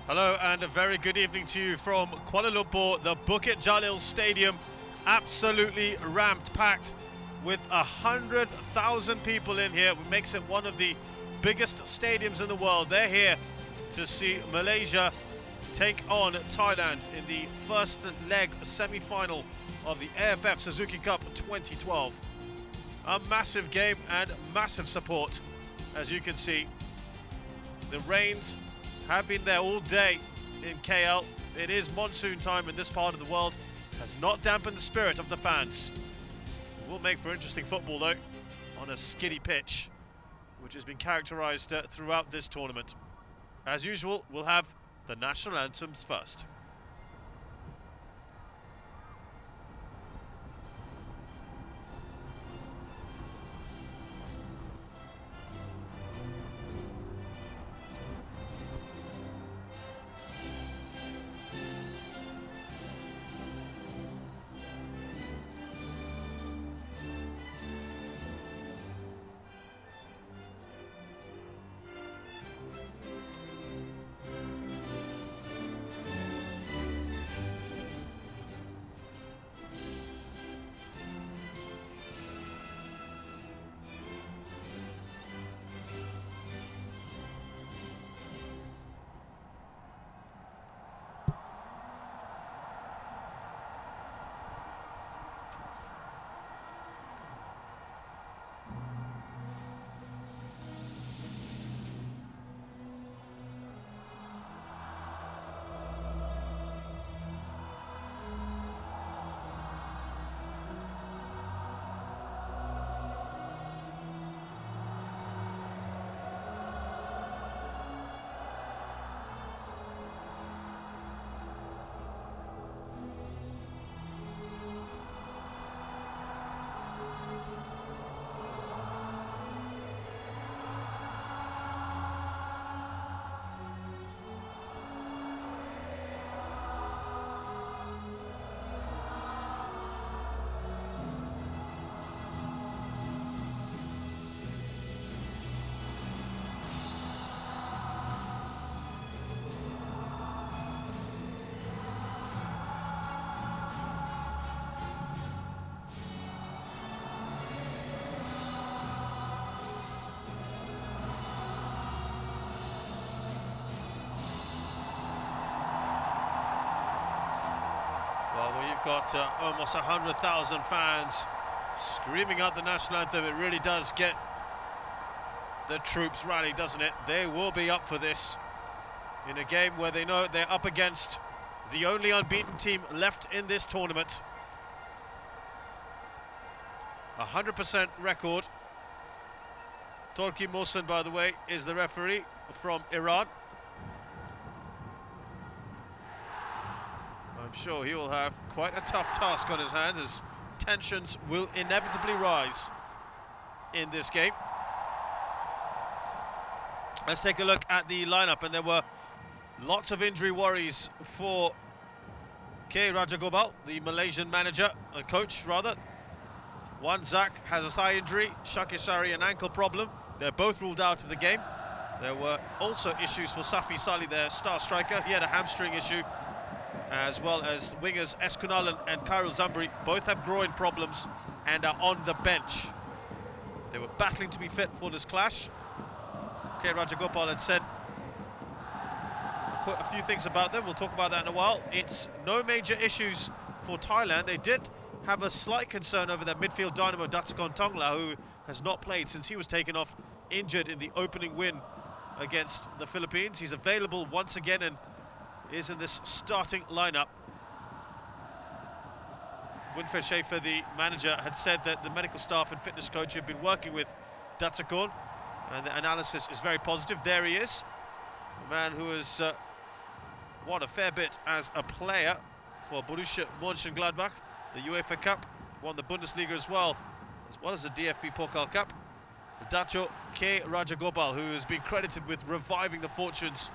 Hello and a very good evening to you from Kuala Lumpur, the Bukit Jalil Stadium, absolutely ramped, packed with 100,000 people in here. It makes it one of the biggest stadiums in the world. They're here to see Malaysia take on Thailand in the first leg semi-final of the AFF Suzuki Cup 2012. A massive game and massive support, as you can see. The rains have been there all day in KL. It is monsoon time in this part of the world. Has not dampened the spirit of the fans. It will make for interesting football though, on a skiddy pitch, which has been characterized throughout this tournament. As usual, we'll have the national anthems first. Well, when you've got almost 100,000 fans screaming out the national anthem, it really does get the troops rallied, doesn't it? They will be up for this in a game where they know they're up against the only unbeaten team left in this tournament. 100% record. Torki Mohsen, by the way, is the referee from Iran. I'm sure he will have quite a tough task on his hands, as tensions will inevitably rise in this game. Let's take a look at the lineup, and there were lots of injury worries for K. Rajagopal, the Malaysian manager, coach rather. Wan Zak has a thigh injury, Shakisari an ankle problem. They're both ruled out of the game. There were also issues for Safi Salih, their star striker. He had a hamstring issue, as well as wingers Eskunalan and Khairul Zambri both have groin problems and are on the bench. They were battling to be fit for this clash. K. Rajagopal had said quite a few things about them. We'll talk about that in a while. It's no major issues for Thailand. They did have a slight concern over their midfield dynamo Datsukon Tongla, who has not played since he was taken off injured in the opening win against the Philippines. He's available once again and is in this starting lineup. Winfried Schaefer, the manager, had said that the medical staff and fitness coach have been working with Datsukon, and the analysis is very positive. There he is, a man who has won a fair bit as a player for Borussia Mönchengladbach, the UEFA Cup, won the Bundesliga as well as the DFB Pokal Cup. Dacho K. Rajagopal, who has been credited with reviving the fortunes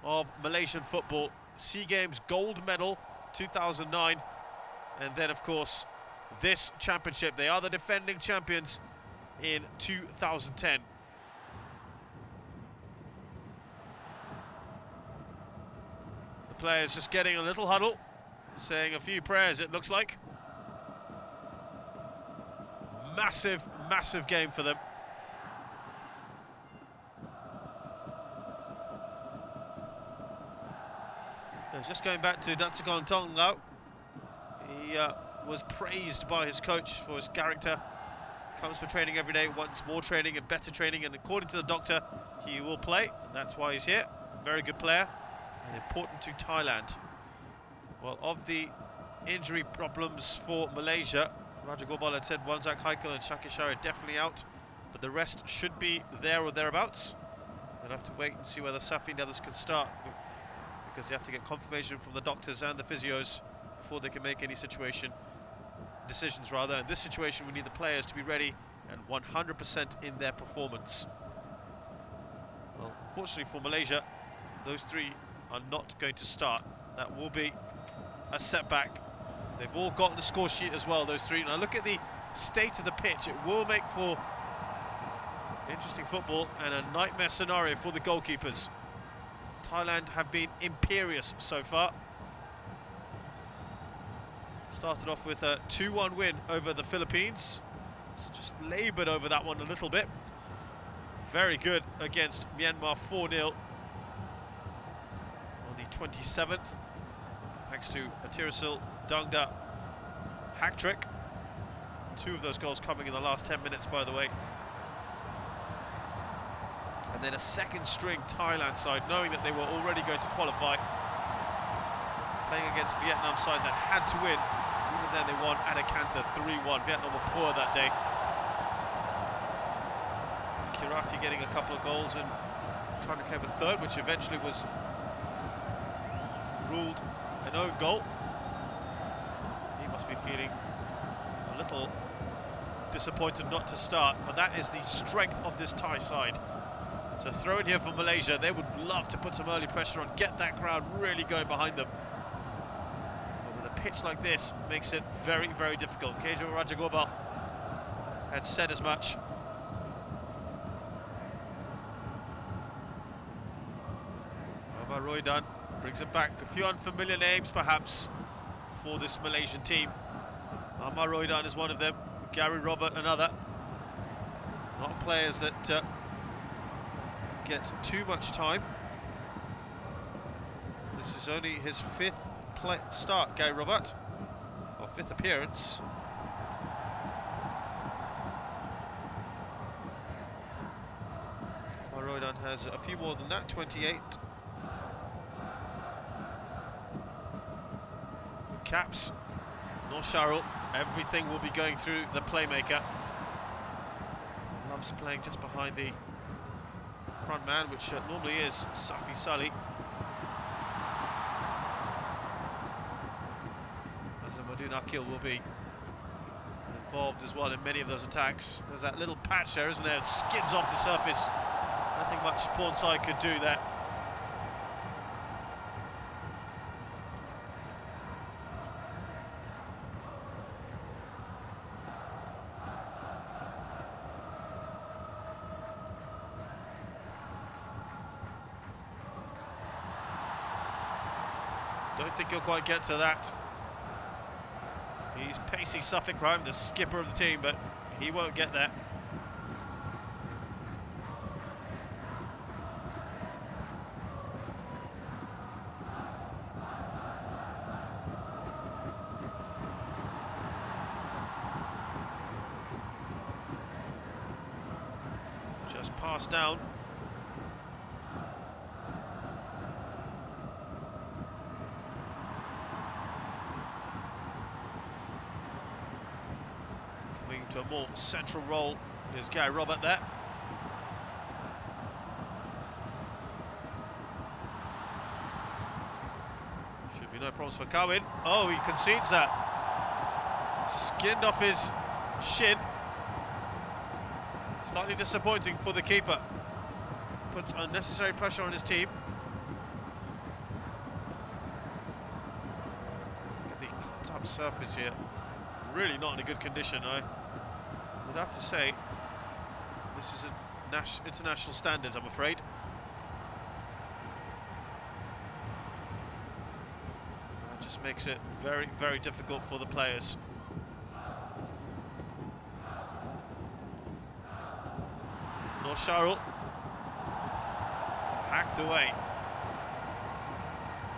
of Malaysian football. SEA Games gold medal 2009, and then of course this championship. They are the defending champions in 2010. players just getting a little huddle, saying a few prayers, it looks like. Massive, massive game for them. Just going back to Datsugon Tong now. He was praised by his coach for his character. Comes for training every day, wants more training and better training, and according to the doctor, he will play. And that's why he's here. Very good player and important to Thailand. Well, of the injury problems for Malaysia, Raja Gopal had said Wanzak Haikal and Shakishar are definitely out, but the rest should be there or thereabouts. They'll have to wait and see whether Safi and others can start, because they have to get confirmation from the doctors and the physios before they can make any decisions rather. In this situation, we need the players to be ready and 100% in their performance. Well, unfortunately for Malaysia, those three are not going to start. That will be a setback. They've all got the score sheet as well, those three. Now look at the state of the pitch. It will make for interesting football and a nightmare scenario for the goalkeepers. Thailand have been imperious so far. Started off with a 2-1 win over the Philippines. It's just laboured over that one a little bit. Very good against Myanmar, 4-0 on the 27th. Thanks to a Tirasil Dangda hat-trick. 2 of those goals coming in the last 10 minutes, by the way. And then a second-string Thailand side, knowing that they were already going to qualify, playing against Vietnam side that had to win. Even then, they won at a canter 3-1. Vietnam were poor that day. Kirati getting a couple of goals and trying to claim a third, which eventually was ruled an own goal. He must be feeling a little disappointed not to start, but that is the strength of this Thai side. So throw in here for Malaysia. They would love to put some early pressure on, get that crowd really going behind them. But with a pitch like this, makes it very, very difficult. Kejo Rajagopal had said as much. Omar Roydan brings it back. A few unfamiliar names, perhaps, for this Malaysian team. Omar Roydan is one of them. Gary Robert, another. Not players that get too much time. This is only his 5th start, Gary Robert, or 5th appearance. Roydan has a few more than that, 28. Caps, Nor Sharul, everything will be going through the playmaker. Loves playing just behind the front man, which normally is Safi Salih. As Madun Akil will be involved as well in many of those attacks. There's that little patch there, isn't there? It skids off the surface. Nothing much Pawnside could do there. Don't think he'll quite get to that. He's pacey Suffolk Rhyme, the skipper of the team, but he won't get there. Just passed down. To a more central role is Gary Robert there. Should be no problems for Kawin. Oh, he concedes that. Skinned off his shin. Slightly disappointing for the keeper. Puts unnecessary pressure on his team. Look at the cut-up surface here. Really not in a good condition. I would have to say this isn't international standards, I'm afraid. Just makes it very, very difficult for the players. North Sharul. Hacked away.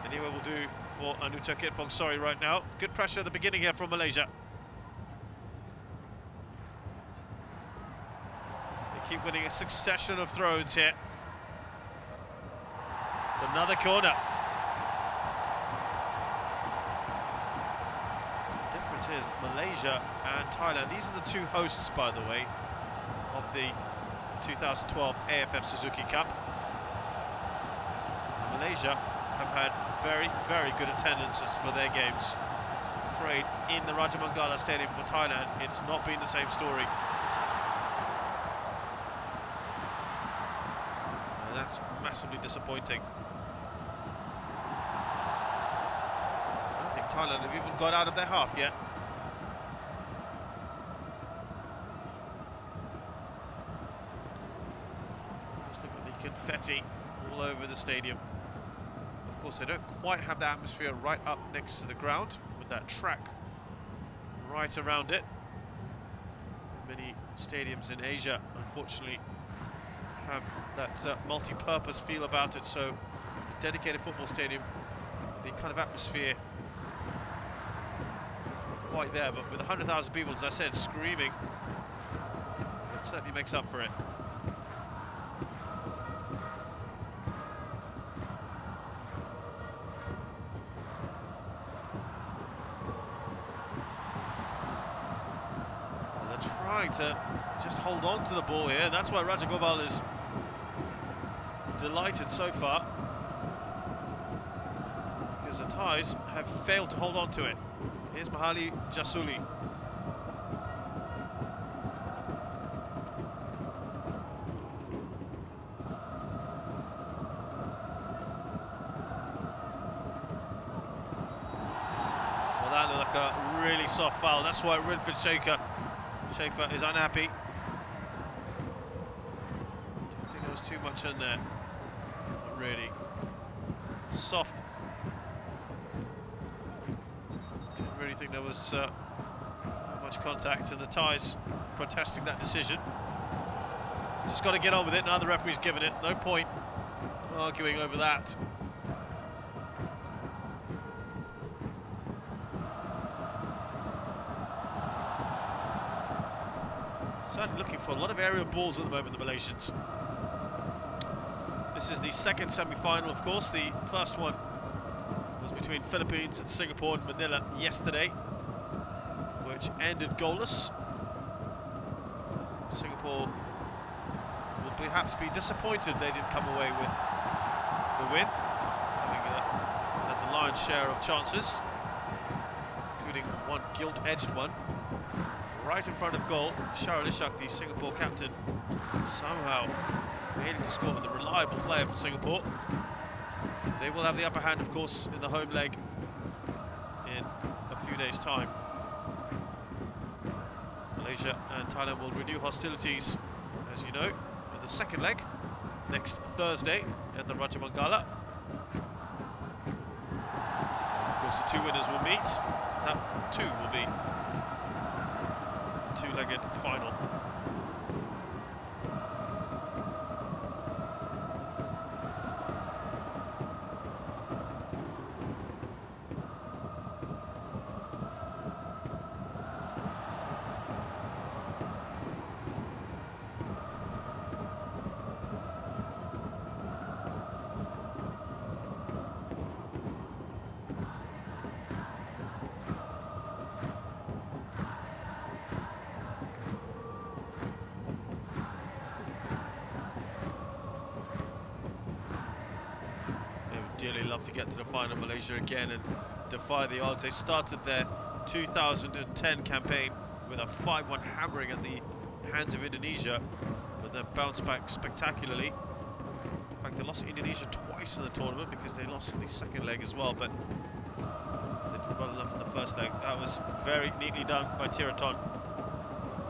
Anyway, will do for Anucha Kitpong, sorry, right now. Good pressure at the beginning here from Malaysia. They keep winning a succession of throws here. It's another corner. The difference is Malaysia and Thailand. These are the two hosts, by the way, of the 2012 AFF Suzuki Cup. Malaysia have had very, very good attendances for their games. I'm afraid in the Raja Mangala Stadium for Thailand, it's not been the same story. And that's massively disappointing. I don't think Thailand have even got out of their half yet. Just look at the confetti all over the stadium. Of course, they don't quite have the atmosphere right up next to the ground with that track right around it. Many stadiums in Asia, unfortunately, have that multi-purpose feel about it, so a dedicated football stadium, the kind of atmosphere quite there, but with 100,000 people, as I said, screaming, it certainly makes up for it. Trying to just hold on to the ball here, and that's why Raja Gopal is delighted so far, because the Thais have failed to hold on to it. Here's Mahali Jasuli. Well, that looked like a really soft foul. That's why Rinford Schaefer is unhappy. Don't think there was too much in there. Not really. Soft. Didn't really think there was that much contact, and the Thais protesting that decision. Just got to get on with it. Now the referee's given it. No point arguing over that. Certainly looking for a lot of aerial balls at the moment, the Malaysians. This is the second semi-final, of course. The first one was between Philippines and Singapore in Manila yesterday, which ended goalless. Singapore will perhaps be disappointed they didn't come away with the win, having had the lion's share of chances, including one gilt-edged one. Right in front of goal, Sharul Ishak, the Singapore captain, somehow failing to score, the reliable player for Singapore. They will have the upper hand, of course, in the home leg in a few days' time. Malaysia and Thailand will renew hostilities, as you know, in the second leg next Thursday at the Raja Mangala. And of course, the two winners will meet. That too will be two-legged final. Dearly love to get to the final, Malaysia again, and defy the odds. They started their 2010 campaign with a 5-1 hammering at the hands of Indonesia, but then bounced back spectacularly. In fact, they lost Indonesia twice in the tournament because they lost the second leg as well, but they did well enough in the first leg. That was very neatly done by Tiraton.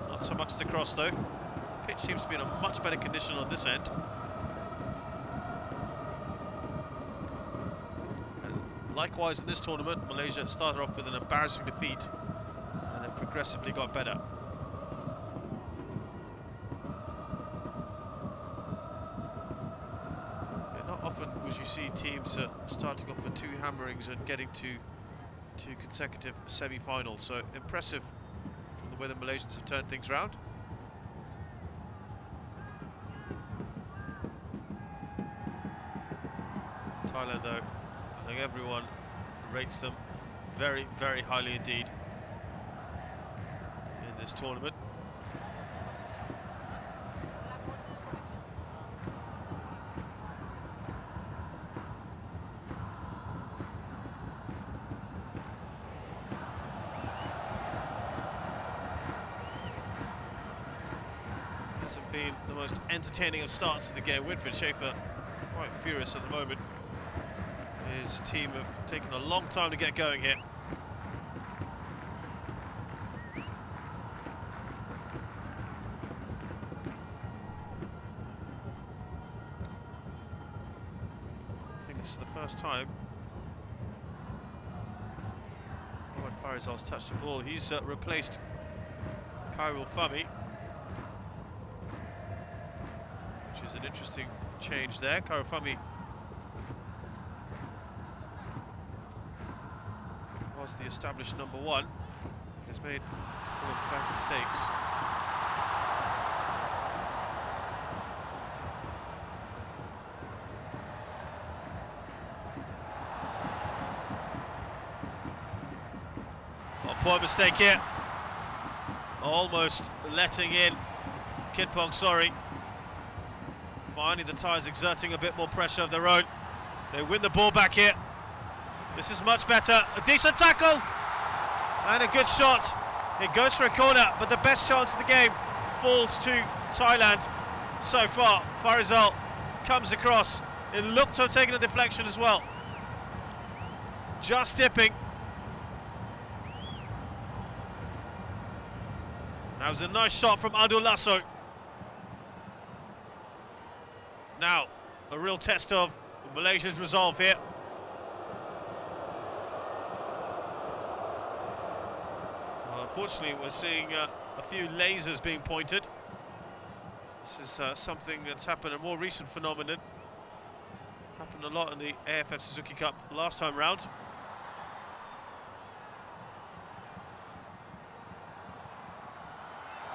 Not so much to cross, though. The pitch seems to be in a much better condition on this end. Likewise in this tournament, Malaysia started off with an embarrassing defeat and have progressively got better. Yeah, not often would you see teams starting off with 2 hammerings and getting to 2 consecutive semi-finals, so impressive from the way the Malaysians have turned things around. Thailand, though, I think everyone rates them very, very highly indeed in this tournament. Hasn't been the most entertaining of starts to the game. Winfried Schaefer quite furious at the moment. His team have taken a long time to get going here. I think this is the first time Farizal's touched the ball. He's replaced Khairul Fahmy, which is an interesting change there. Khairul Fahmy was the established number 1, but has made a couple of bad mistakes. Oh, poor mistake here. Almost letting in Kidpong, sorry. Finally the Thais exerting a bit more pressure of their own. They win the ball back here. This is much better. A decent tackle and a good shot. It goes for a corner, but the best chance of the game falls to Thailand so far. Farizal comes across. It looked to have taken a deflection as well. Just dipping. That was a nice shot from Adul Lasso. Now, a real test of Malaysia's resolve here. Unfortunately, we're seeing a few lasers being pointed. This is something that's happened, a more recent phenomenon. Happened a lot in the AFF Suzuki Cup last time round.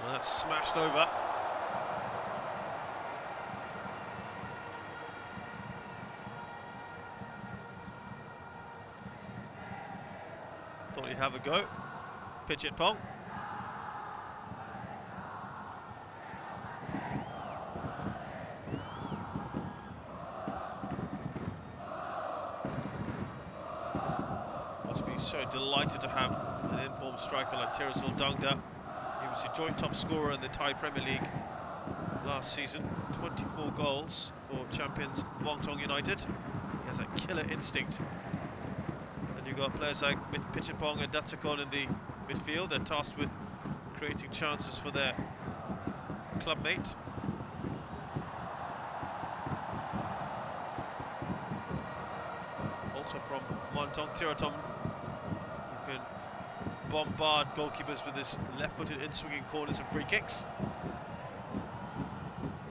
Well, that's smashed over. Thought he'd have a go. Pitch it, Pong. Must be so delighted to have an informed striker like Tirasul Dangda. He was a joint top scorer in the Thai Premier League last season. 24 goals for champions Wongtong United. He has a killer instinct. And you've got players like Pitchipong and Datsakon in the midfield. They're tasked with creating chances for their clubmate. Also from Muantong Tiratom, who can bombard goalkeepers with his left-footed in-swinging corners and free kicks.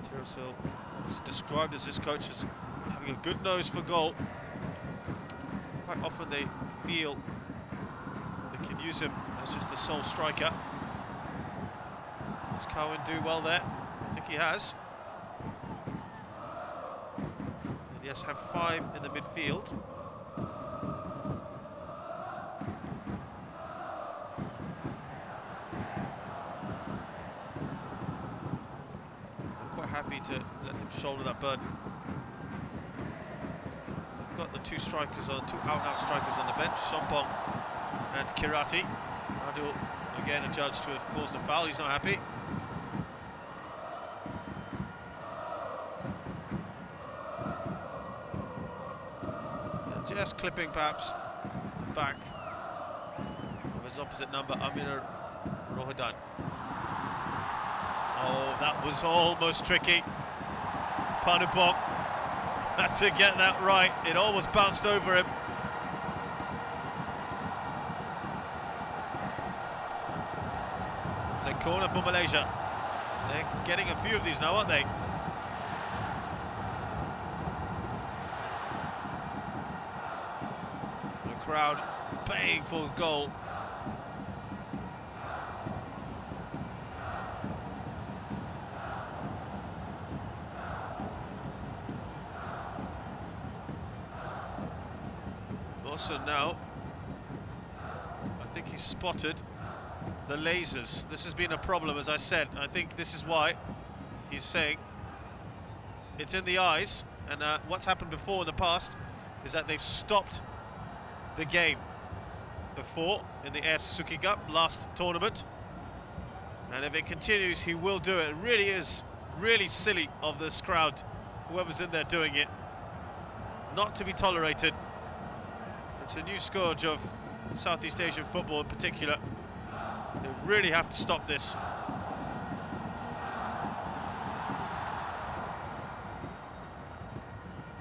Tirasil is described as his coach as having a good nose for goal. Quite often they feel they can use him as just the sole striker. Does Cowan do well there? I think he has. And yes, have 5 in the midfield. I'm quite happy to let him shoulder that burden. We've got the 2 strikers on, 2 out-and-out strikers on the bench, Sompong and Kirati. Adul, again, adjudged to have caused a foul. He's not happy. And just clipping, perhaps, the back of his opposite number, Amir Rohidan. Oh, that was almost tricky. Panupong had to get that right. It almost bounced over him. Corner for Malaysia. They're getting a few of these now, aren't they? The crowd baying for the goal. Bossa now, I think he's spotted the lasers. This has been a problem, as I said. I think this is why he's saying it's in the eyes. And what's happened before in the past is that they've stopped the game before in the AFF Suzuki Cup last tournament. And if it continues, he will do it. It really is really silly of this crowd, whoever's in there doing it, not to be tolerated. It's a new scourge of Southeast Asian football in particular. They really have to stop this.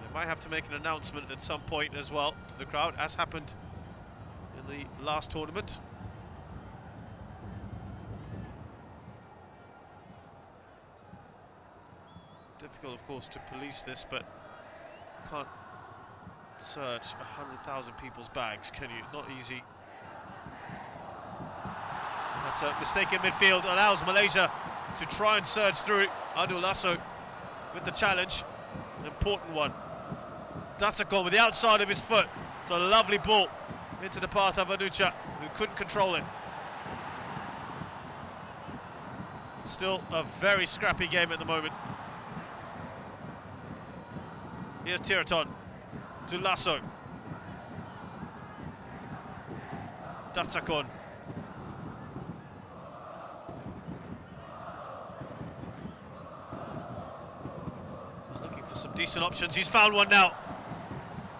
They might have to make an announcement at some point as well to the crowd, as happened in the last tournament. Difficult, of course, to police this, but can't search 100,000 people's bags, can you? Not easy. That's a mistake in midfield, allows Malaysia to try and surge through. Adul Lasso with the challenge, an important one. Datakon with the outside of his foot. It's a lovely ball into the path of Anucha, who couldn't control it. Still a very scrappy game at the moment. Here's Tiraton to Lasso. Datakon. Was looking for some decent options. He's found one now.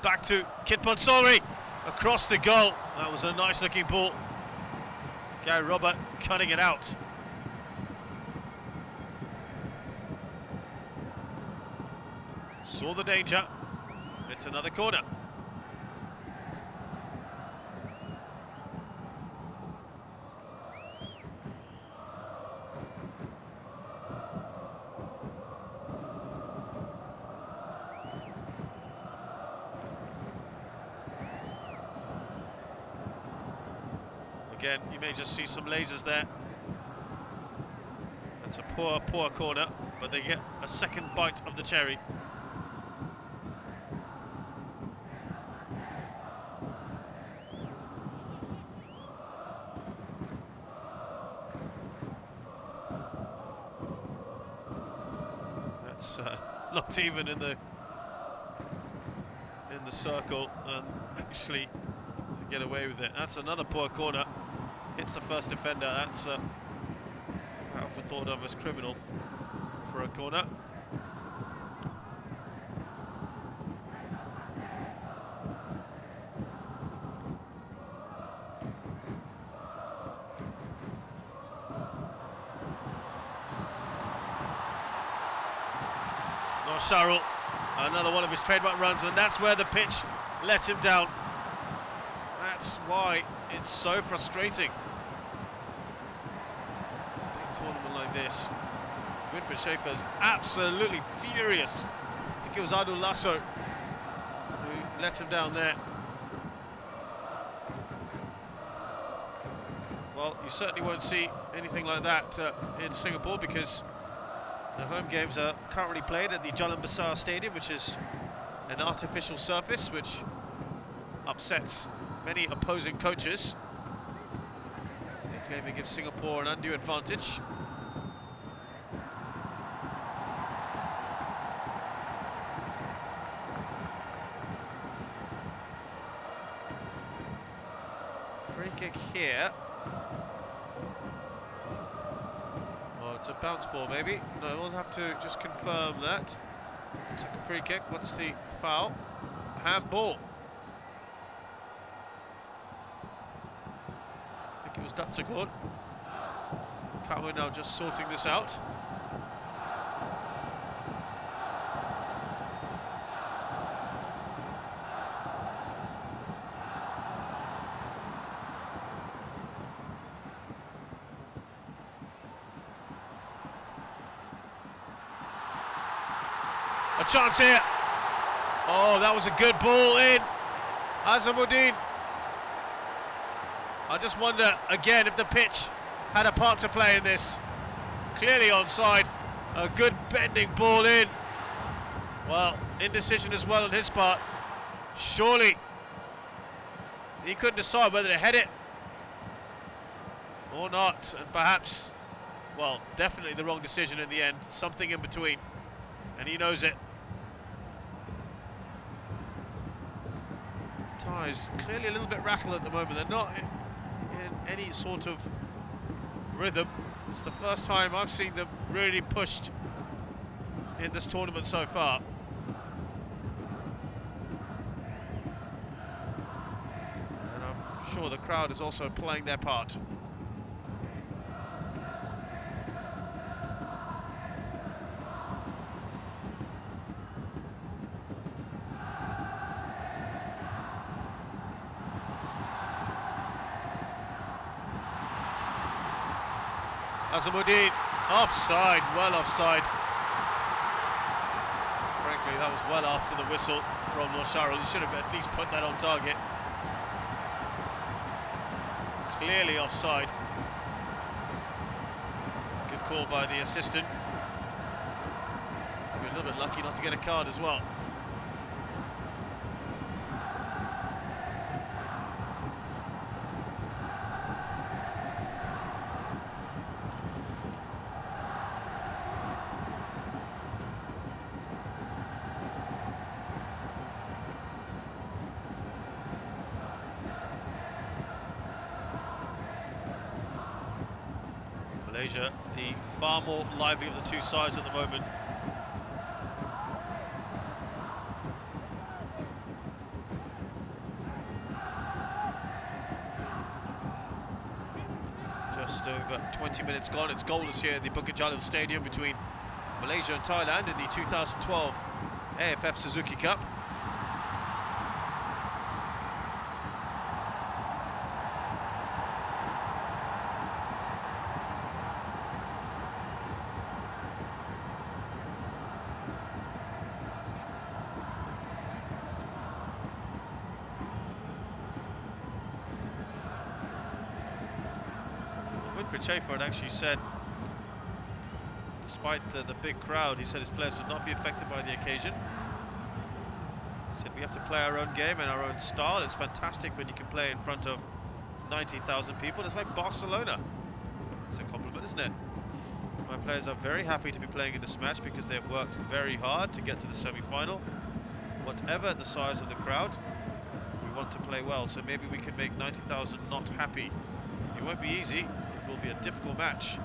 Back to Kit Ponsori. Across the goal. That was a nice looking ball. Gary Robert cutting it out. Saw the danger. It's another corner. Again, you may just see some lasers there. That's a poor corner, but they get a second bite of the cherry. That's not even in the circle, and actually get away with it. That's another poor corner. Hits the first defender. That's quite often thought of as criminal for a corner. Sharul, another one of his trademark runs, and that's where the pitch let him down. That's why it's so frustrating. Big tournament like this. Winfried Schaefer's absolutely furious. I think it was Adul Lasso who let him down there. Well, you certainly won't see anything like that in Singapore, because the home games are currently played at the Jalan Besar Stadium, which is an artificial surface which upsets many opposing coaches. They claim it gives Singapore an undue advantage. Free kick here. It's a bounce ball, maybe. No, we'll have to just confirm that. Looks like a free kick. What's the foul? Handball. I think it was Datsagor. Kawa now just sorting this out. A chance here. Oh, that was a good ball in. Azamuddin. I just wonder, again, if the pitch had a part to play in this. Clearly onside. A good bending ball in. Well, indecision as well on his part. Surely he couldn't decide whether to head it or not. And perhaps, well, definitely the wrong decision in the end. Something in between. And he knows it. Thais clearly a little bit rattled at the moment. They're not in any sort of rhythm. It's the first time I've seen them really pushed in this tournament so far. And I'm sure the crowd is also playing their part. Azamuddin, offside, well offside. Frankly, that was well after the whistle from Nosharul. He should have at least put that on target. Clearly offside. It's a good call by the assistant. We're a little bit lucky not to get a card as well. Malaysia, the far more lively of the two sides at the moment. Just over 20 minutes gone. It's goalless here at the Bukit Jalil Stadium between Malaysia and Thailand in the 2012 AFF Suzuki Cup. Chafer had actually said, despite the big crowd, he said his players would not be affected by the occasion. He said we have to play our own game and our own style. It's fantastic when you can play in front of 90,000 people. It's like Barcelona. It's a compliment, isn't it? My players are very happy to be playing in this match because they've worked very hard to get to the semi-final. Whatever the size of the crowd, we want to play well. So maybe we can make 90,000 not happy. It won't be easy. It will be a difficult match.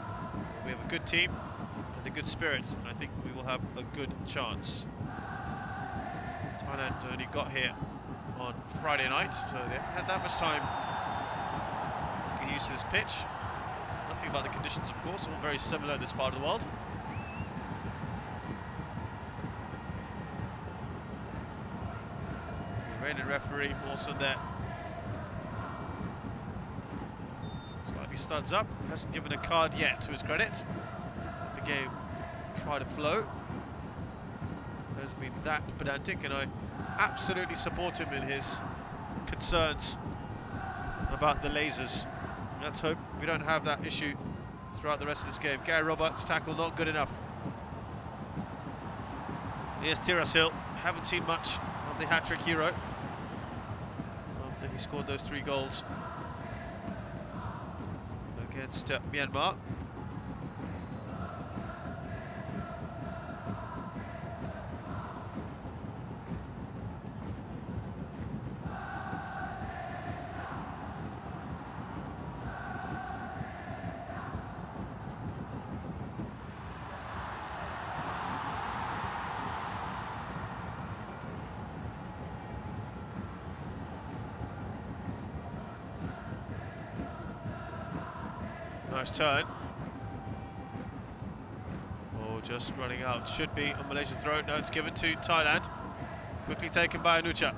We have a good team and a good spirit, and I think we will have a good chance. Thailand only got here on Friday night, so they haven't had that much time to get used to this pitch. Nothing about the conditions, of course, all very similar in this part of the world. The Iranian referee, Mawson, there. Studs up, hasn't given a card yet to his credit. The game tried to flow. Hasn't been that pedantic, and I absolutely support him in his concerns about the lasers. Let's hope we don't have that issue throughout the rest of this game. Gary Roberts' tackle not good enough. Here's Tirasil. Haven't seen much of the hat-trick hero after he scored those 3 goals against Myanmar. Nice turn. Oh, just running out. Should be on Malaysian throat. No, it's given to Thailand. Quickly taken by Anucha.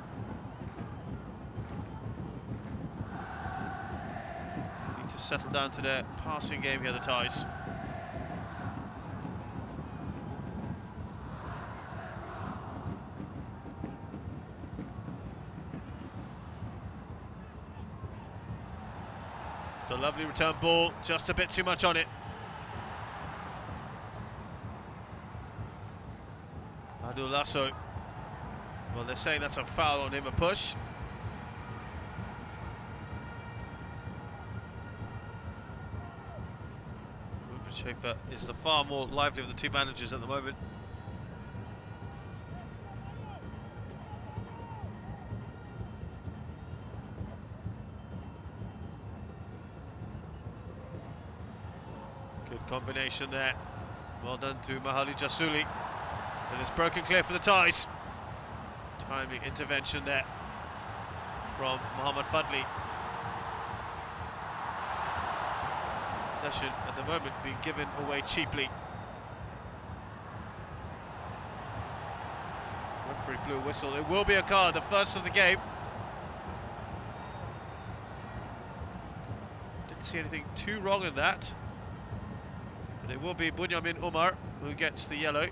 Need to settle down to their passing game here, the Thais. It's a lovely return ball, just a bit too much on it. Adul Lasso. Well, they're saying that's a foul on him, a push. Schaefer is the far more lively of the two managers at the moment. Good combination there. Well done to Mahali Jasuli. And it's broken clear for the Thais. Timely intervention there from Mohammad Fadli. Possession at the moment being given away cheaply. Referee blew a whistle. It will be a card, the first of the game. Didn't see anything too wrong in that. But it will be Bunyamin Umar who gets the yellow.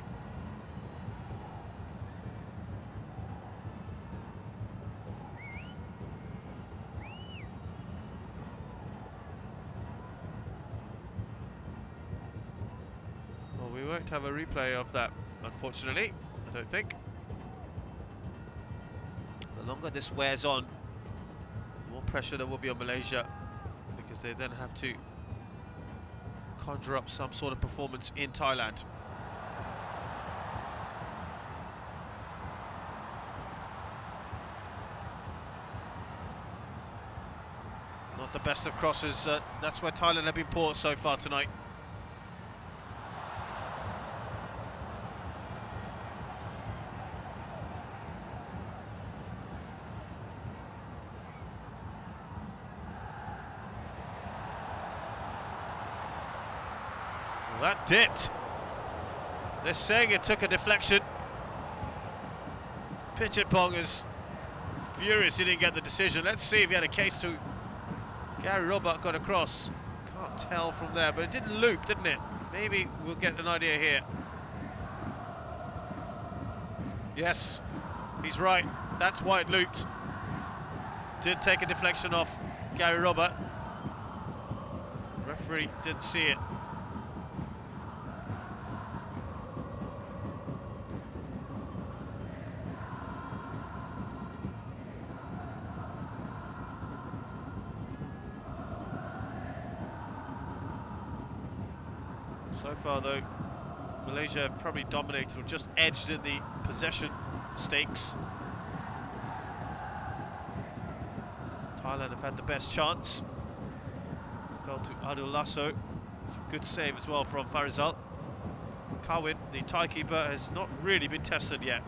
We won't have a replay of that, unfortunately, I don't think. The longer this wears on, the more pressure there will be on Malaysia, because they then have to conjure up some sort of performance in Thailand. Not the best of crosses, that's where Thailand have been poor so far tonight. Well, that dipped. They're saying it took a deflection. Pitchitpong is furious he didn't get the decision. Let's see if he had a case to. Gary Robert got across. Can't tell from there, but it didn't loop, didn't it? Maybe we'll get an idea here. Yes, he's right. That's why it looped. Did take a deflection off Gary Robert. The referee didn't see it. So far, though, Malaysia probably dominated or just edged in the possession stakes. Thailand have had the best chance. Fell to Adul Lasso. Good save as well from Farizal. Kawin, the Thai keeper, has not really been tested yet.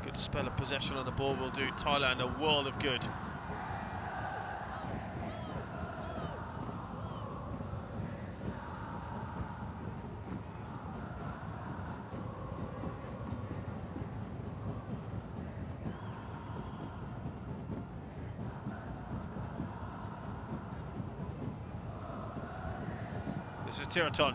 Good spell of possession on the ball will do Thailand a world of good. This is Tiraton.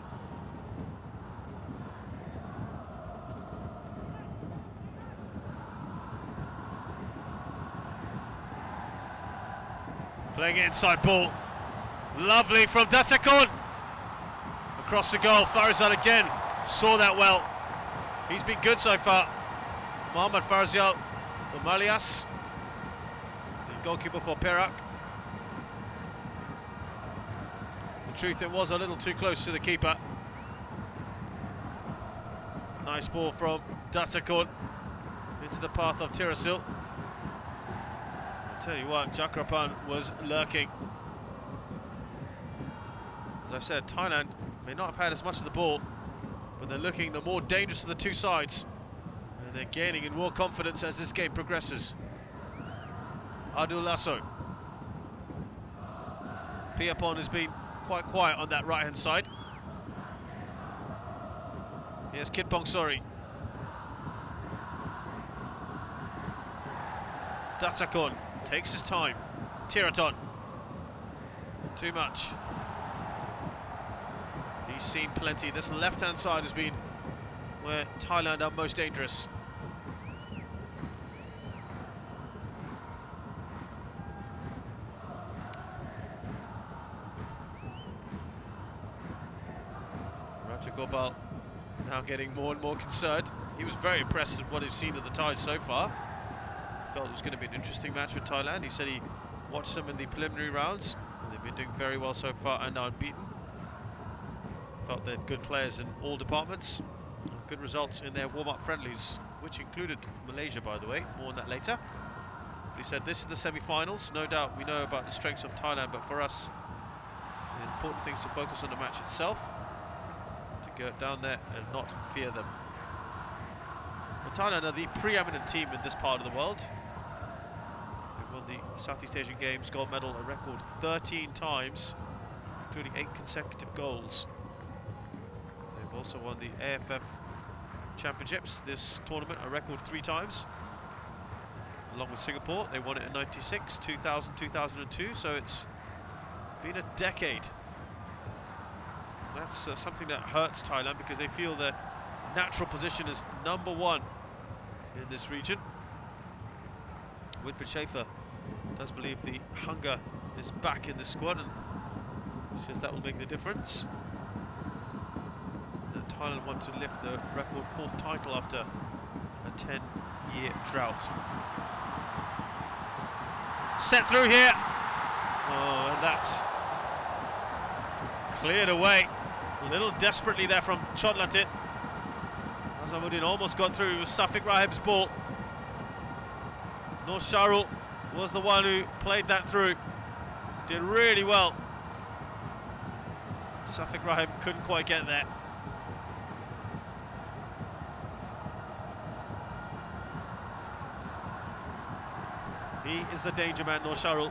Playing it inside ball. Lovely from Datakon. Across the goal. Farizal again saw that well. He's been good so far. Mohammad Farizal Umalias, the goalkeeper for Perak. The truth, it was a little too close to the keeper. Nice ball from Datakon into the path of Tirasil. Tell you what, Jakrapan was lurking. As I said, Thailand may not have had as much of the ball, but they're looking the more dangerous of the two sides. And they're gaining in more confidence as this game progresses. Adul Lasso. Piapon has been quite quiet on that right-hand side. Here's Kit Bongsori. Datsakon takes his time. Tiraton. Too much. He's seen plenty. This left-hand side has been where Thailand are most dangerous. Rajagopal now getting more and more concerned. He was very impressed with what he's seen of the Thais so far. Felt it was going to be an interesting match with Thailand. He said he watched them in the preliminary rounds, and they've been doing very well so far and are unbeaten. Felt they had good players in all departments. Good results in their warm-up friendlies, which included Malaysia, by the way. More on that later. But he said this is the semi-finals. No doubt we know about the strengths of Thailand, but for us, the important thing is to focus on the match itself, to go down there and not fear them. Well, Thailand are the preeminent team in this part of the world. They've won the Southeast Asian Games gold medal a record 13 times, including 8 consecutive goals. They've also won the AFF Championships, this tournament, a record 3 times. Along with Singapore, they won it in '96, 2000, 2002, so it's been a decade. That's something that hurts Thailand because they feel their natural position is #1 in this region. Winfried Schaefer does believe the hunger is back in the squad, and he says that will make the difference. And Thailand want to lift the record 4th title after a 10-year drought. Set through here. Oh, and that's cleared away. A little desperately there from Chodlatit. Azamuddin almost got through. It was Safik Rahim's ball. Nur Sharul was the one who played that through. Did really well. Safik Rahim couldn't quite get there. He is the danger man, Nur Sharul.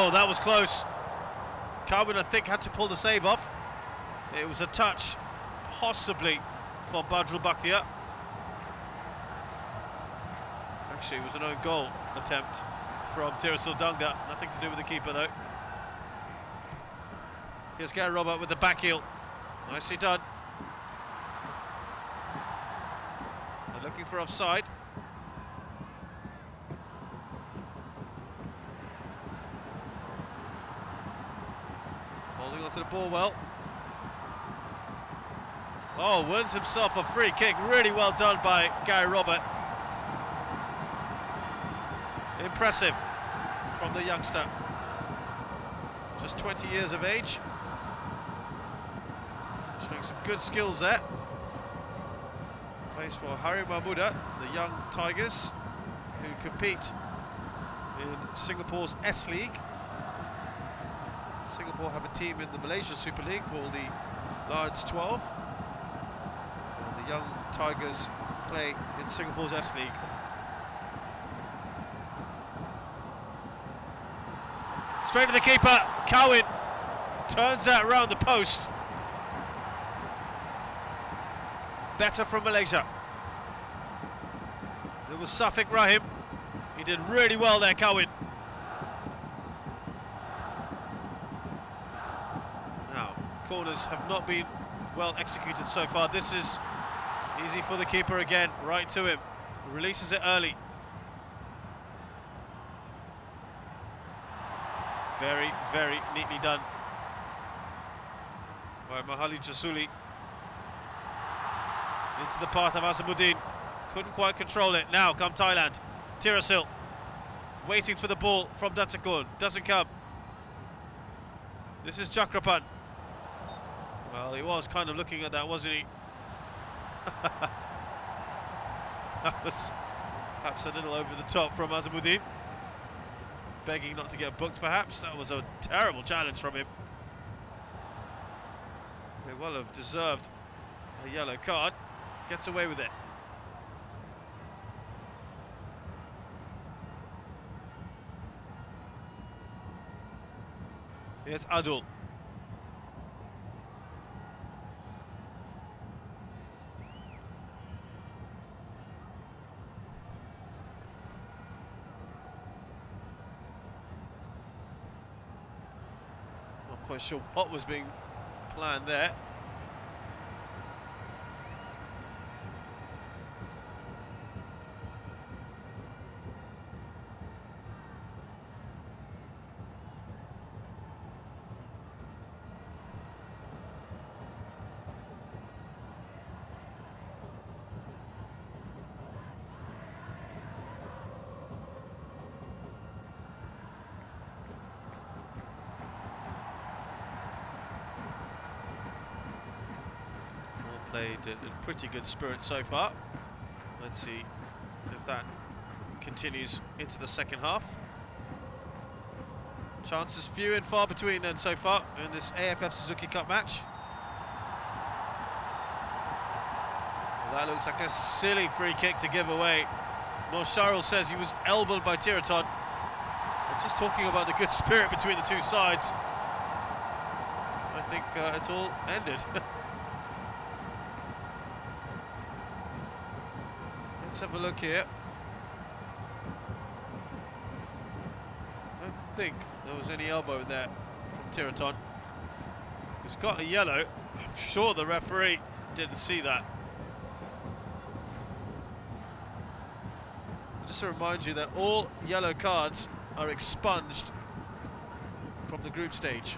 Oh, that was close. Carwin, I think, had to pull the save off. It was a touch, possibly, for Badrul Bakhtiar. Actually, it was an own goal attempt from Tirasil Dangda. Nothing to do with the keeper, though. Here's Gary Robert with the back heel. Nicely done. They're looking for offside. Holding onto the ball well. Oh, wins himself a free kick. Really well done by Gary Robert. Impressive from the youngster. Just 20 years of age. Showing some good skills there. Plays for Hari Mahmuda, the young Tigers, who compete in Singapore's S League. Singapore have a team in the Malaysia Super League called the Lions 12. And the young Tigers play in Singapore's S League. Straight to the keeper, Cowan turns that around the post. Better from Malaysia. It was Safik Rahim. He did really well there, Cowan. Now, corners have not been well executed so far. This is easy for the keeper again, right to him. Releases it early. Very, very neatly done by Mahali Jasuli. Into the path of Azamuddin. Couldn't quite control it. Now come Thailand. Tirasil waiting for the ball from Datsakon. Doesn't come. This is Chakrapan. Well, he was kind of looking at that, wasn't he? That was Perhaps a little over the top from Azamuddin. Begging not to get booked, perhaps. That was a terrible challenge from him. May well have deserved a yellow card. Gets away with it. Here's Adul. Not quite sure what was being planned there. Played in pretty good spirit so far. Let's see if that continues into the second half. Chances few and far between then so far in this AFF Suzuki Cup match. Well, that looks like a silly free kick to give away. Nosharul says he was elbowed by Tiraton. I'm just talking about the good spirit between the two sides. I think it's all ended. Let's have a look here. I don't think there was any elbow in there from Tiraton. He's got a yellow. I'm sure the referee didn't see that. Just to remind you that all yellow cards are expunged from the group stage.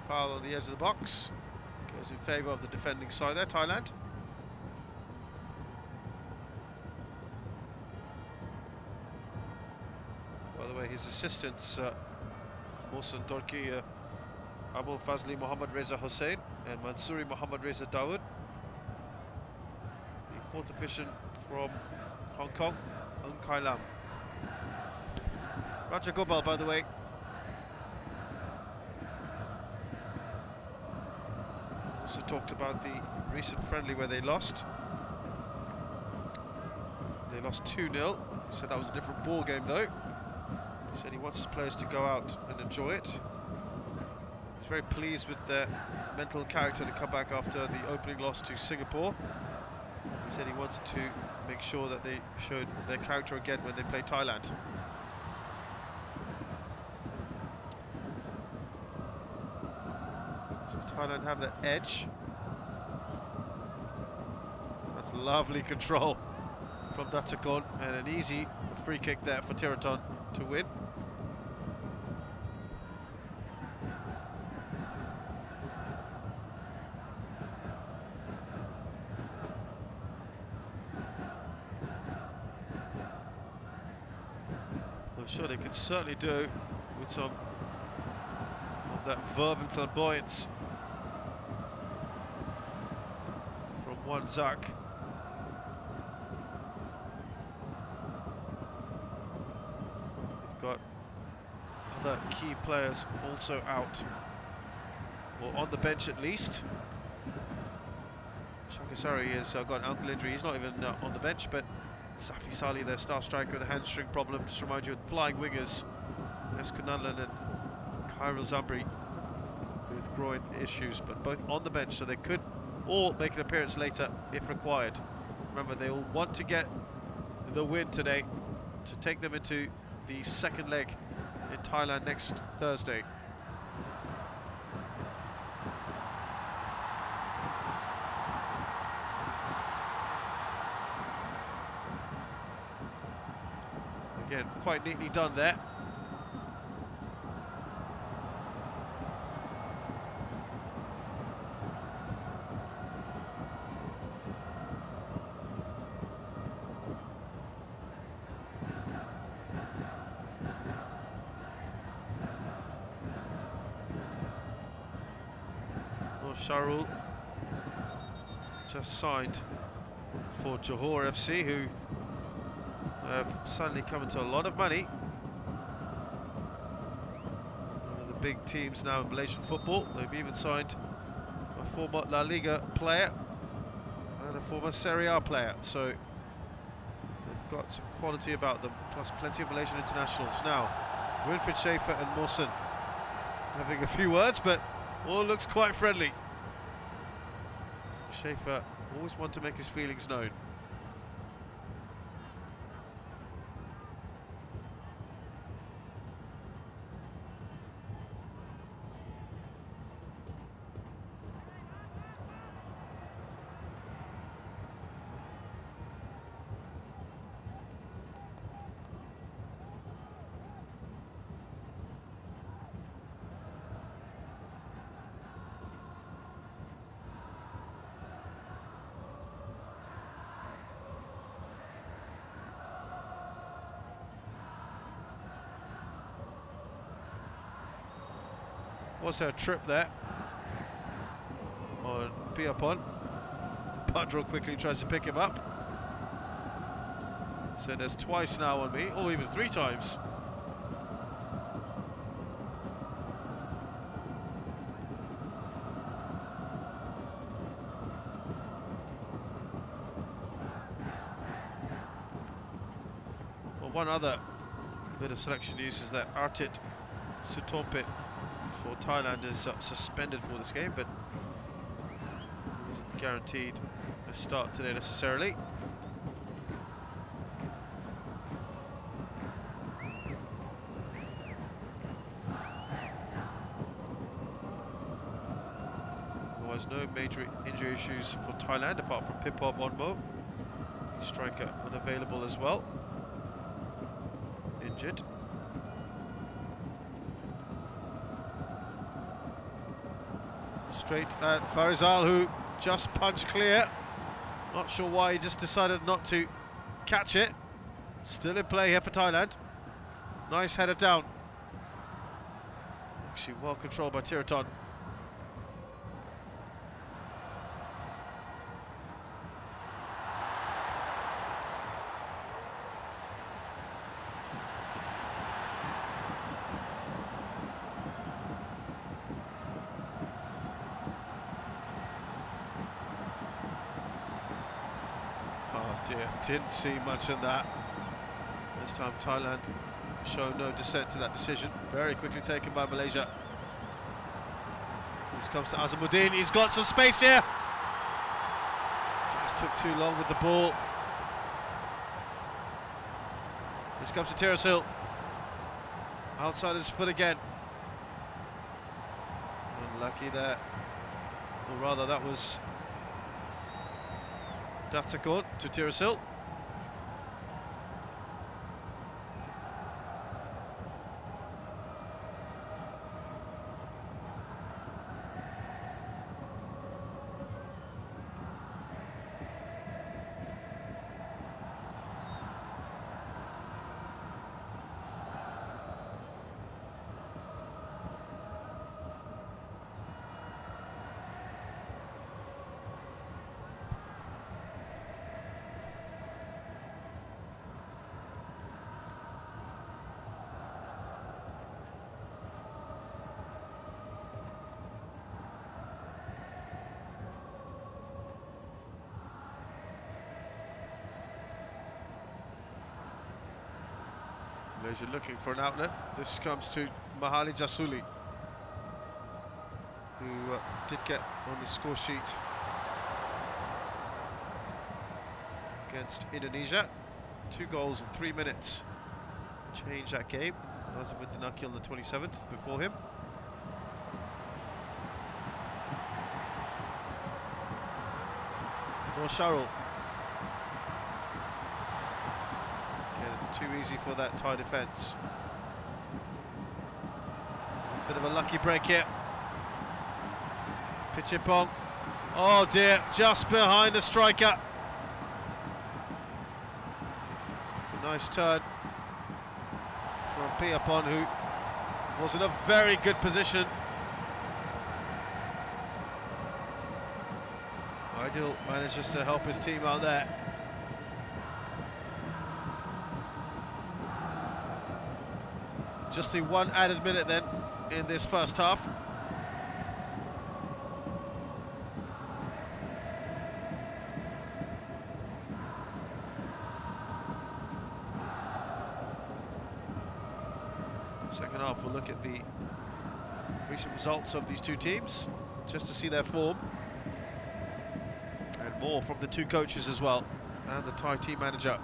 Foul on the edge of the box. Goes in favour of the defending side there, Thailand. By the way, his assistants, Mohsen Turki, Abul Fazli Mohammad Reza Hussain and Mansuri Mohammad Reza Dawood. The fourth official from Hong Kong, Ung Kai Lam. Raja Gopal, by the way. Also talked about the recent friendly where they lost. They lost 2-0. He said that was a different ball game though. He said he wants his players to go out and enjoy it. He's very pleased with their mental character to come back after the opening loss to Singapore. He said he wanted to make sure that they showed their character again when they play Thailand. So Thailand have the edge. That's lovely control from Datakon, and an easy free kick there for Tiraton to win. I'm sure they could certainly do with some of that verve and flamboyance from one Zak. They've got other key players also out, or on the bench at least. Shakasari has got an ankle injury, he's not even on the bench, but Safi Salih, their star striker, with a hamstring problem. Just remind you of flying wingers, Eskunalan and Khairul Zambri with groin issues, but both on the bench, so they could or make an appearance later if required. Remember, they will want to get the win today to take them into the second leg in Thailand next Thursday. Again, quite neatly done there. Sharul just signed for Johor FC, who have suddenly come into a lot of money. One of the big teams now in Malaysian football. They've even signed a former La Liga player and a former Serie A player, so they've got some quality about them, plus plenty of Malaysian internationals. Now, Winfried Schaefer and Mawson having a few words, but all looks quite friendly. Schaefer always wants to make his feelings known. Was there a trip there on Piapon? Padro quickly tries to pick him up. So there's twice now on me, or even 3 times. Well, one other bit of selection news is that Artit Sutompit for Thailand is suspended for this game, but he wasn't guaranteed a start today necessarily. Otherwise, no major injury issues for Thailand apart from Pippa Bonbo, striker unavailable as well, injured. Straight at Farizal, who just punched clear. Not sure why he just decided not to catch it. Still in play here for Thailand. Nice header down. Actually well controlled by Tiraton. Dear, didn't see much in that. This time Thailand showed no dissent to that decision. Very quickly taken by Malaysia. This comes to Azamuddin. He's got some space here. Just took too long with the ball. This comes to Tirasil. Outside his foot again. Unlucky there. Or rather, that was Datakon to Tirasil. Malaysia looking for an outlet. This comes to Mahali Jasuli, who did get on the score sheet against Indonesia. 2 goals in 3 minutes. Changed that game. Nazim Dinaki on the 27th before him. Noor Sharul. Again, too easy for that Thai defence. Bit of a lucky break here. Pichipong. Oh dear, just behind the striker. It's a nice turn from Piapon, who was in a very good position. Ideal manages to help his team out there. Just the 1 added minute then in this first half. Second half, we'll look at the recent results of these two teams, just to see their form. And more from the two coaches as well, and the Thai team manager.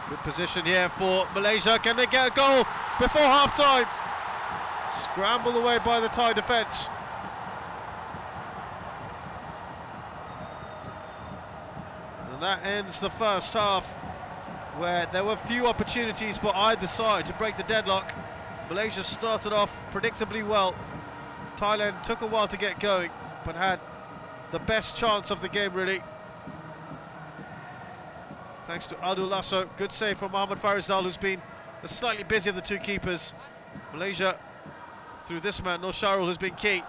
Good position here for Malaysia. Can they get a goal before half-time? Scrambled away by the Thai defence. And that ends the first half, where there were few opportunities for either side to break the deadlock. Malaysia started off predictably well. Thailand took a while to get going, but had the best chance of the game, really. Thanks to Adul Lasso. Good save from Mohammad Farizal, who's been the slightly busy of the two keepers. Malaysia, through this man, Noor Sharul, who's been key.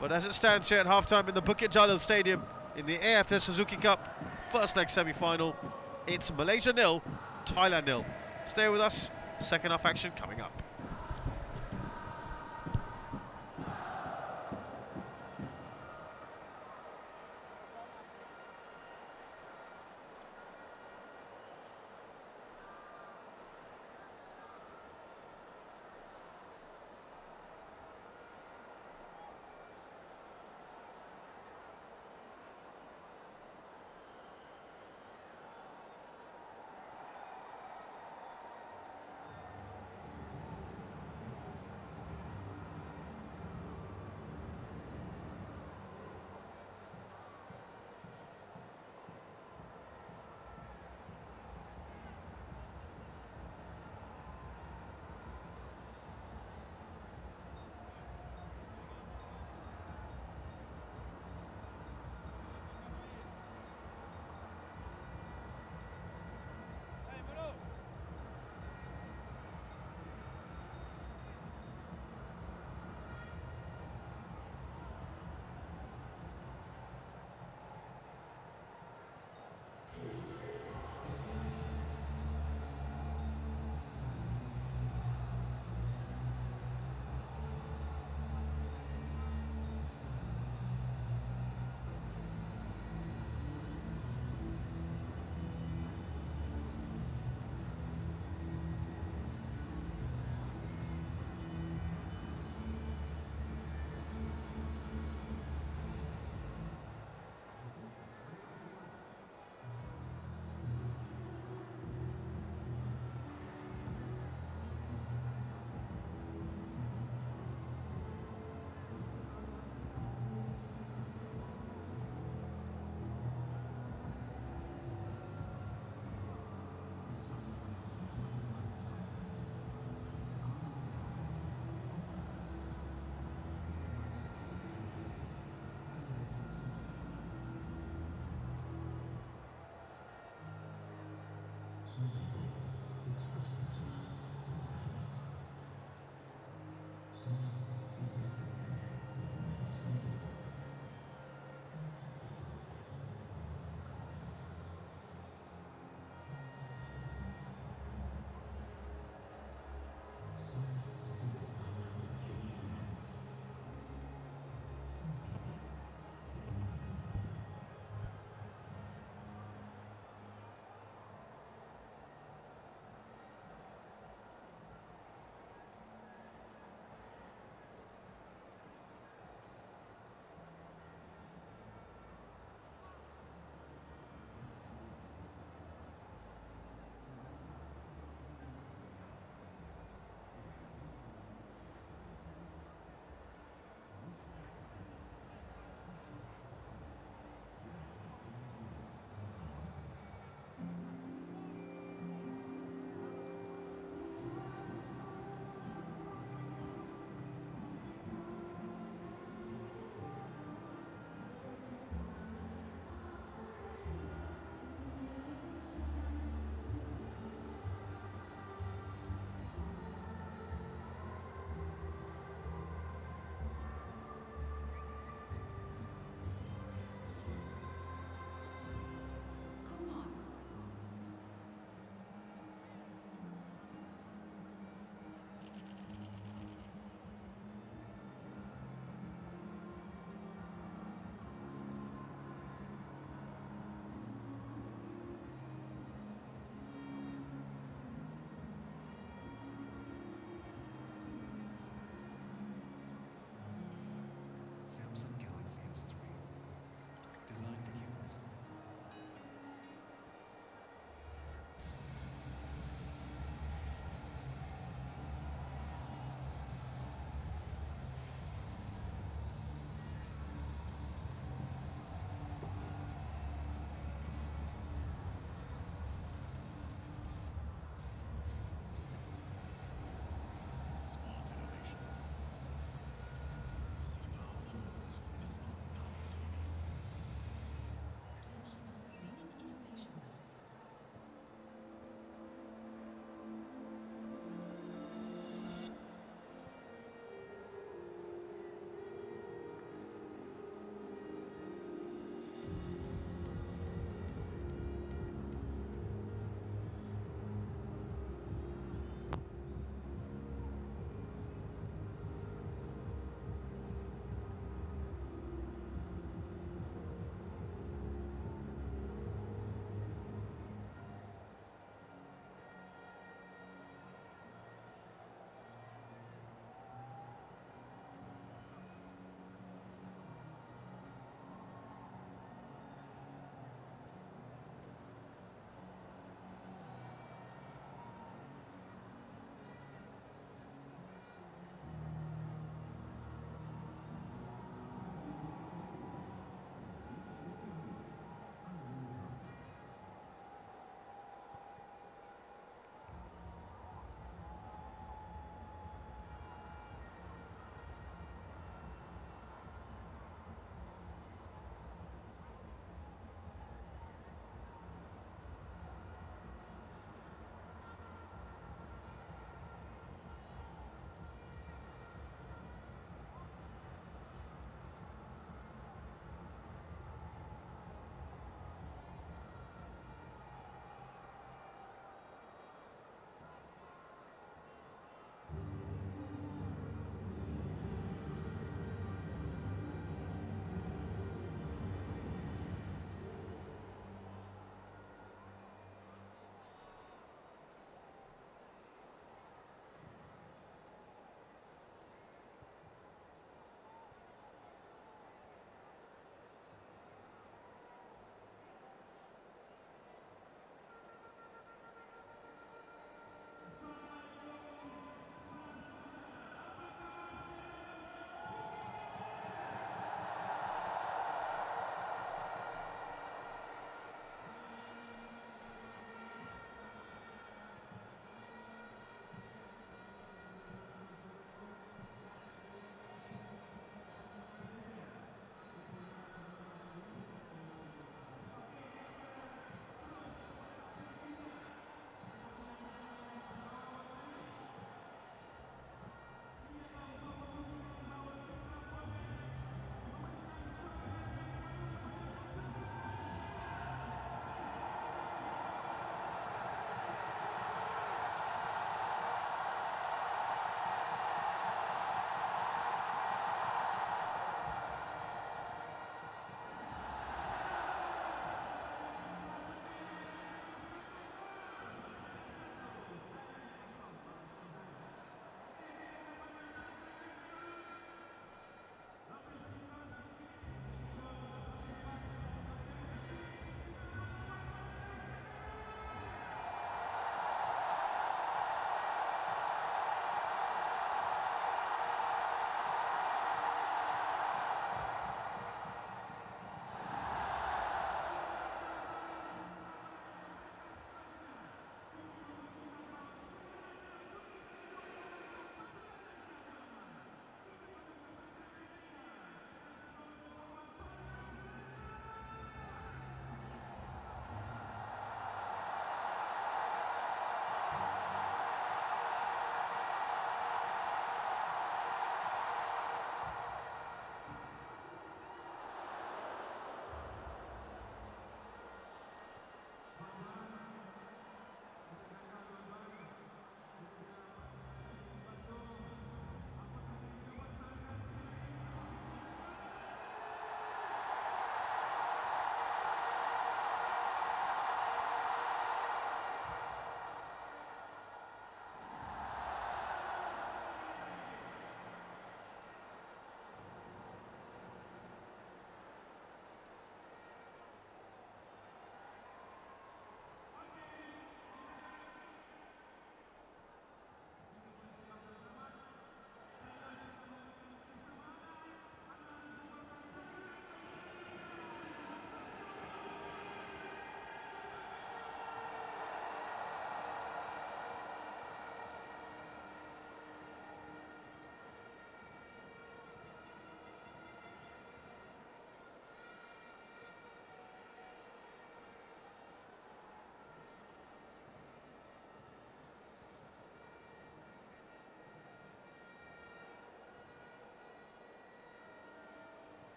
But as it stands here at halftime in the Bukit Jalil Stadium in the AFF Suzuki Cup first leg semi-final, it's Malaysia 0, Thailand 0. Stay with us, second half action coming up.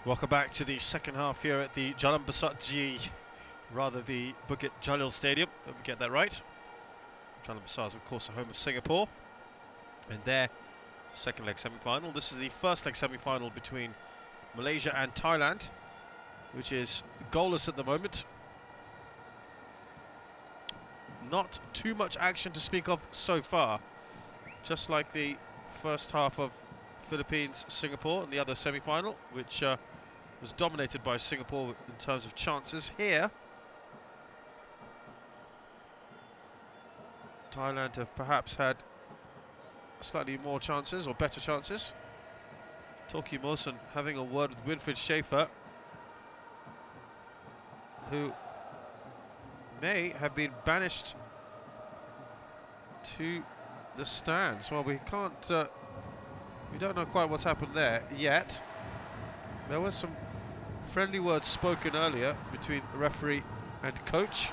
Welcome back to the second half here at the the Bukit Jalil Stadium. Let me get that right. Jalan Besar is of course the home of Singapore, and their second leg semi-final. This is the first leg semi-final between Malaysia and Thailand, which is goalless at the moment. Not too much action to speak of so far, just like the first half of Philippines-Singapore and the other semi-final, which was dominated by Singapore in terms of chances. Here, Thailand have perhaps had slightly more chances, or better chances. Toki Mosen having a word with Winfried Schaefer, who may have been banished to the stands. Well, we can't, we don't know quite what's happened there yet. There was some friendly words spoken earlier between the referee and coach.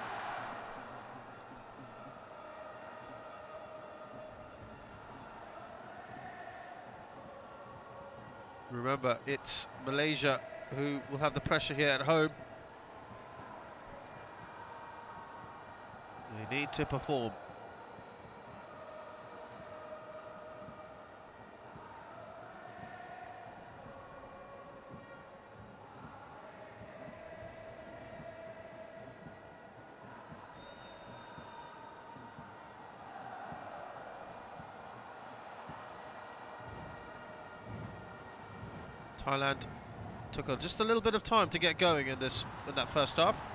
Remember, it's Malaysia who will have the pressure here at home. They need to perform. Thailand took just a little bit of time to get going in that first half.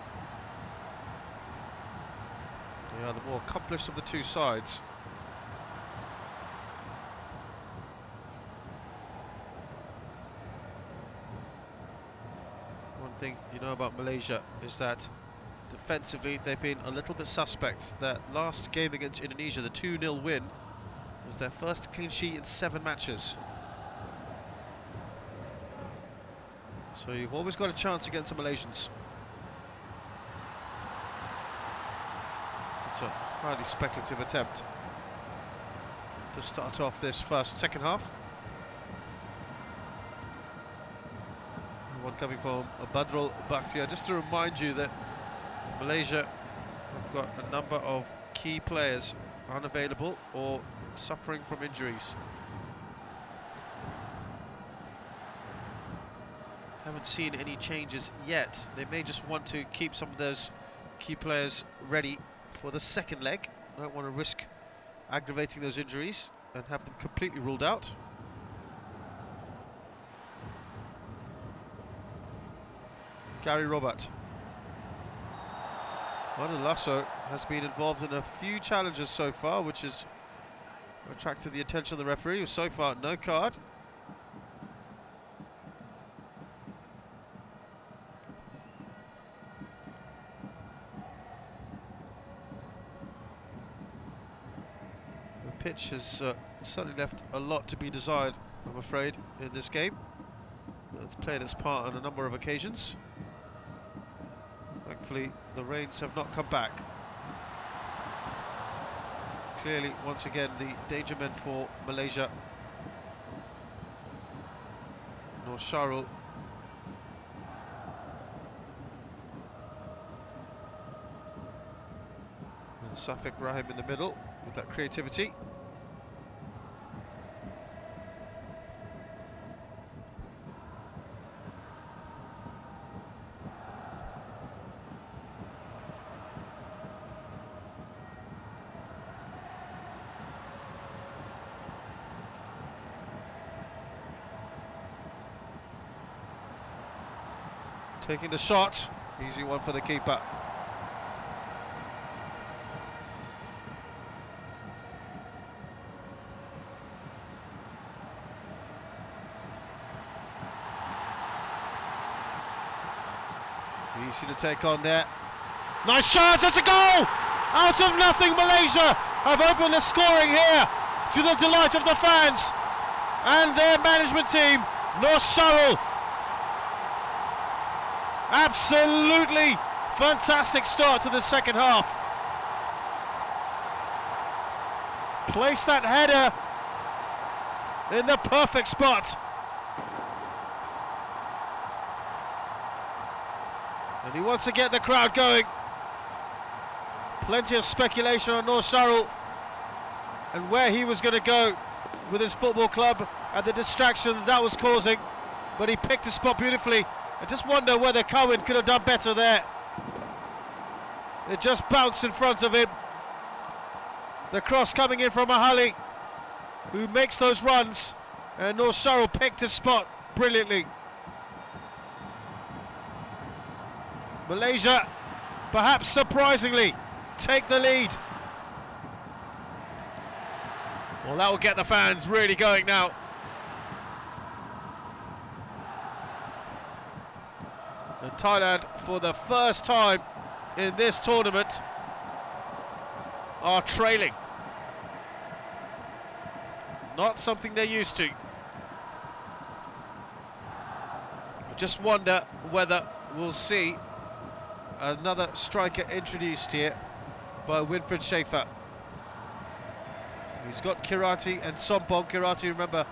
They are the more accomplished of the two sides. One thing you know about Malaysia is that defensively they've been a little bit suspect. That last game against Indonesia, the 2-0 win, was their first clean sheet in 7 matches. So you've always got a chance against the Malaysians. It's a highly speculative attempt to start off this second half. One coming from Badrul Bakhtiar. Just to remind you that Malaysia have got a number of key players unavailable or suffering from injuries. Haven't seen any changes yet. They may just want to keep some of those key players ready for the second leg. Don't want to risk aggravating those injuries and have them completely ruled out. Gary Robert. Manu Lasso has been involved in a few challenges so far, which has attracted the attention of the referee. So far, no card. Pitch has certainly left a lot to be desired, I'm afraid, in this game. It's played its part on a number of occasions. Thankfully, the rains have not come back. Clearly, once again, the danger men for Malaysia. Nur Sharul. And Safik Rahim in the middle with that creativity. Taking the shot, easy one for the keeper. Easy to take on there. Nice chance, it's a goal! Out of nothing, Malaysia have opened the scoring here to the delight of the fans and their management team. Nur Sharul. Absolutely fantastic start to the second half. Placed that header in the perfect spot. And he wants to get the crowd going. Plenty of speculation on Noor Sharul and where he was going to go with his football club and the distraction that was causing. But he picked his spot beautifully. I just wonder whether Cowan could have done better there. It just bounced in front of him. The cross coming in from Mahali, who makes those runs. And Noor Sharul picked his spot brilliantly. Malaysia, perhaps surprisingly, take the lead. Well, that will get the fans really going now. And Thailand, for the first time in this tournament, are trailing. Not something they're used to. I just wonder whether we'll see another striker introduced here by Winfried Schaefer. He's got Kirati and Sompong. Kirati, remember,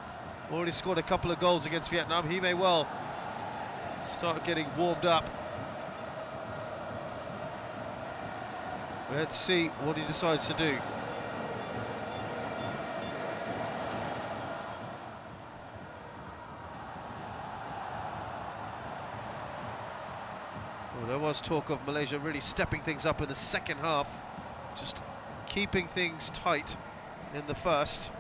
already scored a couple of goals against Vietnam. He may well start getting warmed up. Let's see what he decides to do. Well, there was talk of Malaysia really stepping things up in the second half, just keeping things tight in the first.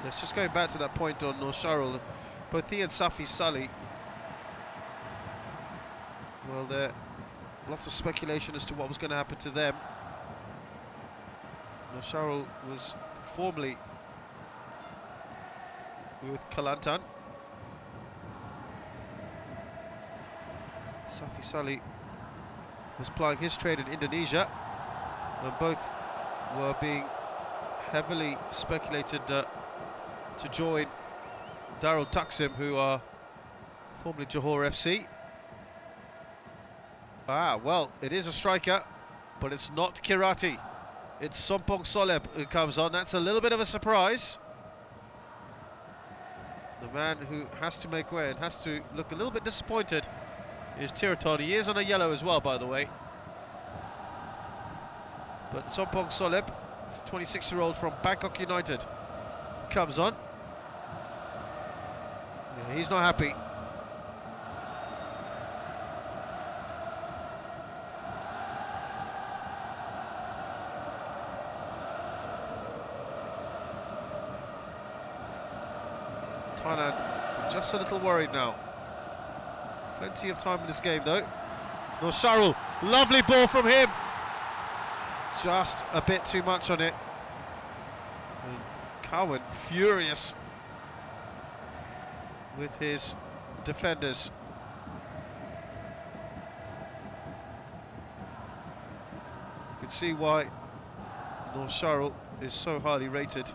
Let's just go back to that point on Noor Sharul. Both he and Safi Salih, well, there lots of speculation as to what was going to happen to them. Noor Sharul was formerly with Kelantan. Safi Salih was plying his trade in Indonesia, and both were being heavily speculated to join Darul Taksim, who are formerly Johor FC. Ah, well, it is a striker, but it's not Kirati. It's Sompong Soleb who comes on. That's a little bit of a surprise. The man who has to make way and has to look a little bit disappointed is Tiraton. He is on a yellow as well, by the way. But Sompong Soleb, 26-year-old from Bangkok United, comes on. Yeah, he's not happy. Thailand just a little worried now. Plenty of time in this game though. Noor Sharul, lovely ball from him. Just a bit too much on it. And Cowan furious with his defenders. You can see why Noor Sharul is so highly rated.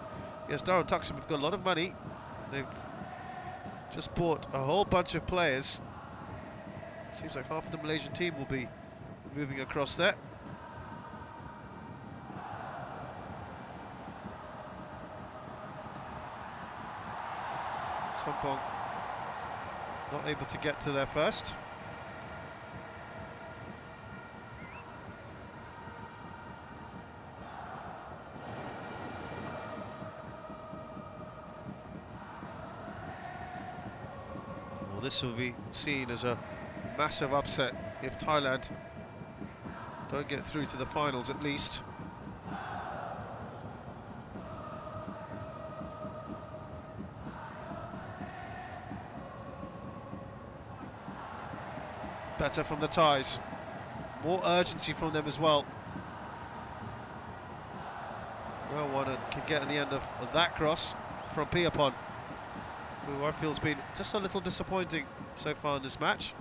Yes, Darul Taksim have got a lot of money. They've just bought a whole bunch of players. Seems like half of the Malaysian team will be moving across there. Sompong not able to get to there first. Well, this will be seen as a massive upset if Thailand don't get through to the finals at least. Better from the Thais. More urgency from them as well. No one can get in the end of that cross from Piapon, who I feel has been just a little disappointing so far in this match.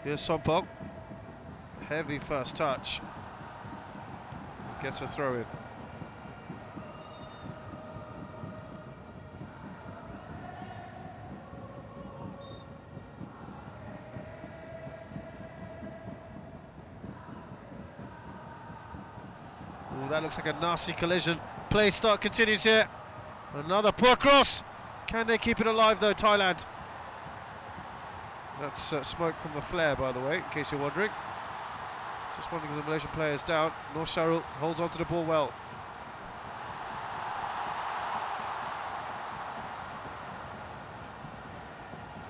Here's Sompong. Heavy first touch. Gets a throw in. Oh, that looks like a nasty collision. Play start continues here. Another poor cross. Can they keep it alive though, Thailand? That's smoke from the flare, by the way, in case you're wondering. Just wondering if the Malaysian player is down. Nur Sharul holds on to the ball well.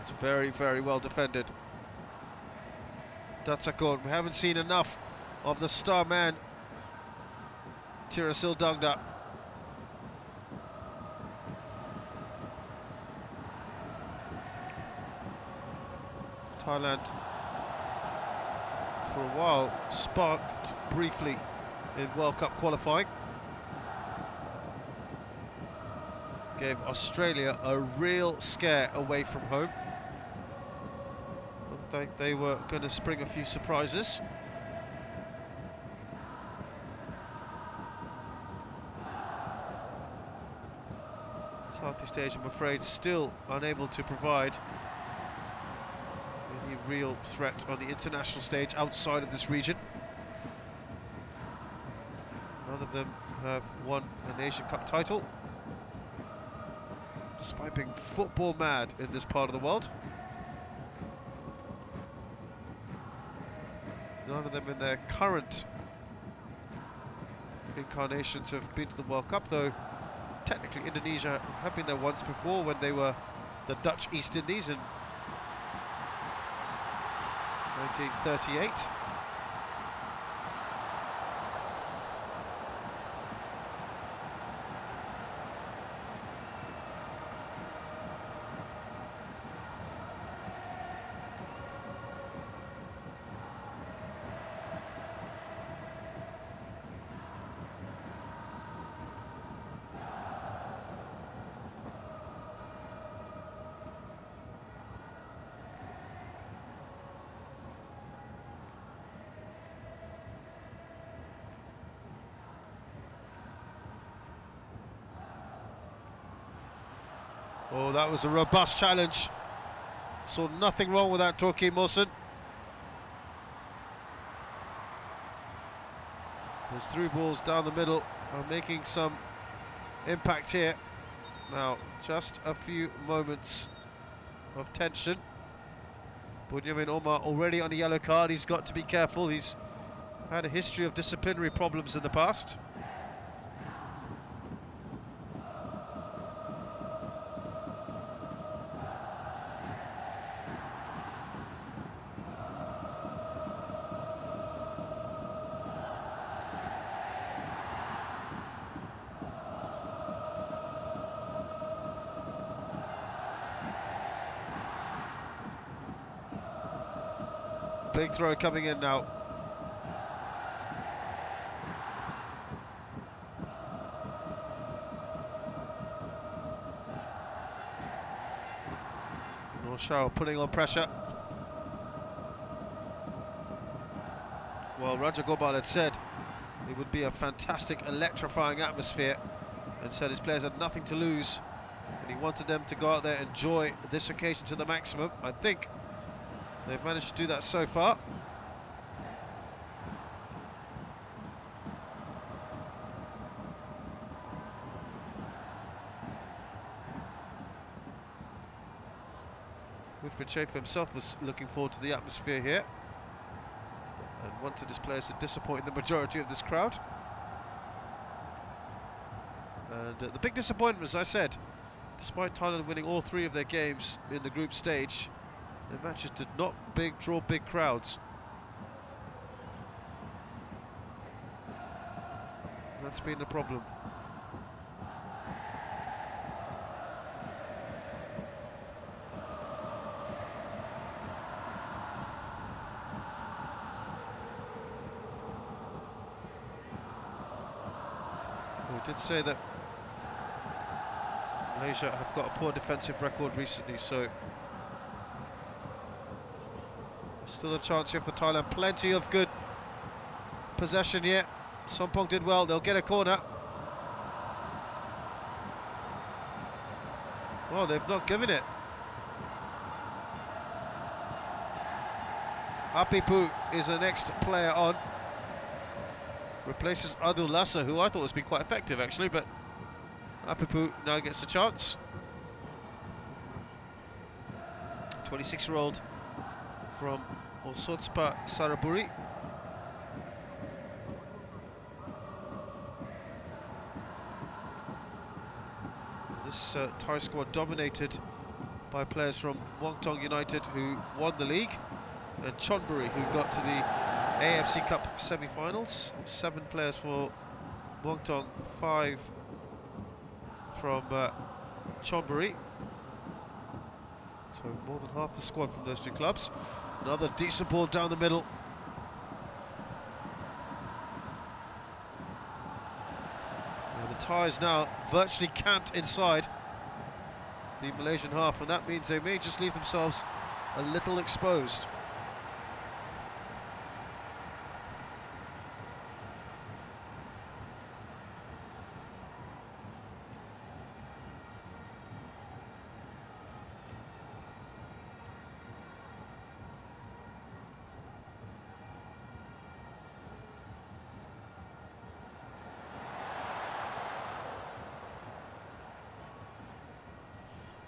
It's very, very well defended. Datsakon, we haven't seen enough of the star man, Tirasil Dangda. Thailand, for a while, sparked briefly in World Cup qualifying. Gave Australia a real scare away from home. Looked like they were going to spring a few surprises. Southeast Asia, I'm afraid, still unable to provide any real threat on the international stage outside of this region. None of them have won an Asian Cup title, despite being football mad in this part of the world. None of them in their current incarnations have been to the World Cup, though technically Indonesia have been there once before when they were the Dutch East Indies in 1938. Oh, that was a robust challenge. Saw nothing wrong with that, Torquay Mawson. Those through balls down the middle are making some impact here. Now, just a few moments of tension. Bunyamin Omar already on a yellow card. He's got to be careful. He's had a history of disciplinary problems in the past. Big throw coming in now. Nur Sharul putting on pressure. Well, Raja Gopal had said it would be a fantastic, electrifying atmosphere, and said his players had nothing to lose, and he wanted them to go out there and enjoy this occasion to the maximum. I think they've managed to do that so far. Wilfried Schaefer himself was looking forward to the atmosphere here and wanted his players to disappoint the majority of this crowd. And the big disappointment, as I said, despite Thailand winning all three of their games in the group stage, their matches did not draw big crowds. That's been the problem. We did say that Malaysia have got a poor defensive record recently, so Still a chance here for Thailand. Plenty of good possession here. Sompong did well. They'll get a corner. Oh, they've not given it. Apipu is the next player on. Replaces Adul Lassa, who I thought was been quite effective actually, but Apipu now gets a chance. 26-year-old from Osotspa Saraburi. This Thai squad dominated by players from Muangthong United, who won the league, and Chonburi, who got to the AFC Cup semi-finals. 7 players for Muangthong, 5 from Chonburi. So more than half the squad from those 2 clubs. Another decent ball down the middle. The Thais now virtually camped inside the Malaysian half, and that means they may just leave themselves a little exposed.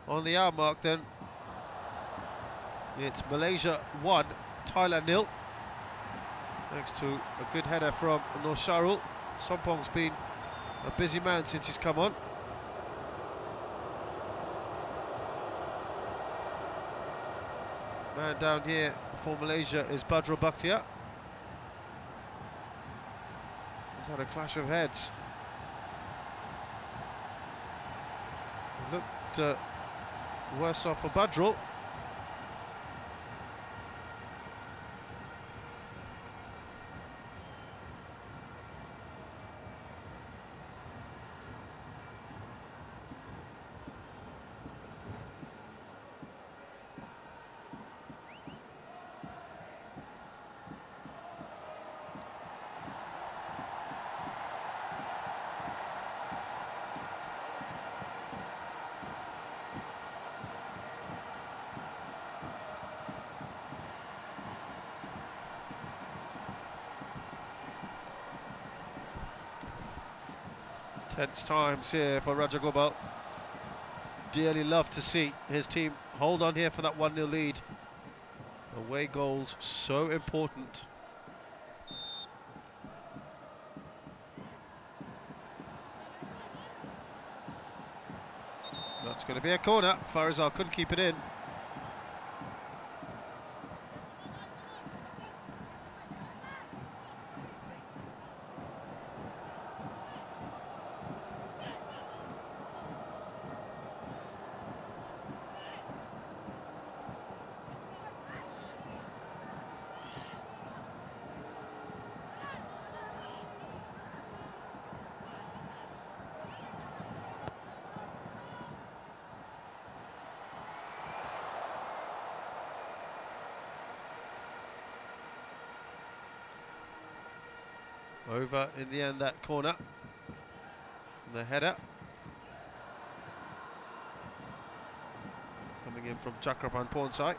On the hour mark then, it's Malaysia 1, Thailand 0. Thanks to a good header from Nur Sharul. Sompong's been a busy man since he's come on. Man down here for Malaysia is Badrul Bakhtiar. He's had a clash of heads. Looked worse off for Badrul. Tense times here for Rajagopal. Dearly love to see his team hold on here for that 1-0 lead. Away goals so important. That's going to be a corner. Farizal couldn't keep it in. Over in the end, that corner. And the header. Coming in from Chakrapan Pornsai.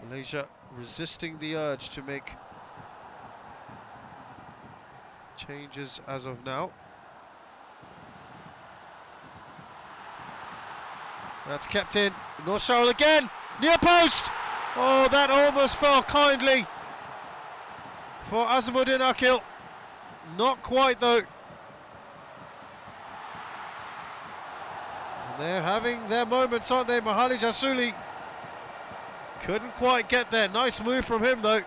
Malaysia resisting the urge to make changes as of now. That's kept in. Nur Sharul again, near post. Oh, that almost fell kindly for Azimuddin Akil. Not quite though. And they're having their moments, aren't they? Mahali Jasuli couldn't quite get there. Nice move from him though.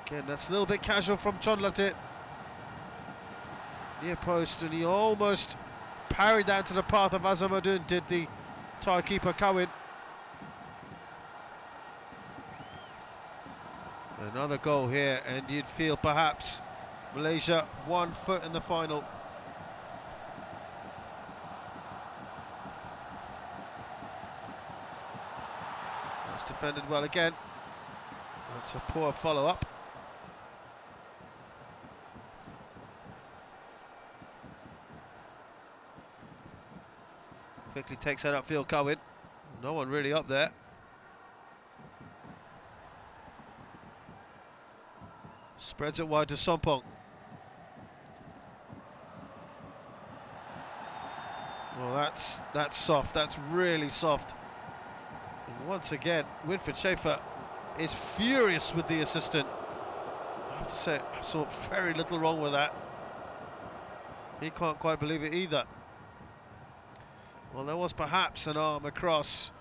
Again, that's a little bit casual from Chonlatit. Near post, and he almost parried that into the path of Azimuddin, did the Thai keeper Cowan. Another goal here, and you'd feel perhaps Malaysia 1 foot in the final. That's defended well again. That's a poor follow-up. Quickly takes that upfield, Cowan. No one really up there. Spreads it wide to Sompong. Well, that's soft. That's really soft. And once again, Winfried Schaefer is furious with the assistant. I have to say, I saw very little wrong with that. He can't quite believe it either. Well, there was perhaps an arm across,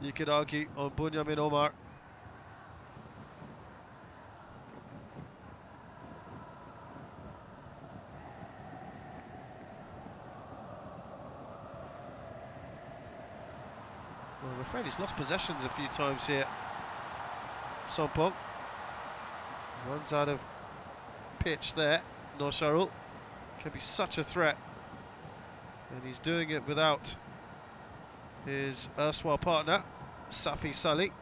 you could argue, on Bunyamin Omar. Well, I'm afraid he's lost possessions a few times here. Sompong runs out of pitch there. Noor Sharul can be such a threat, and he's doing it without his erstwhile partner, Safi Salih.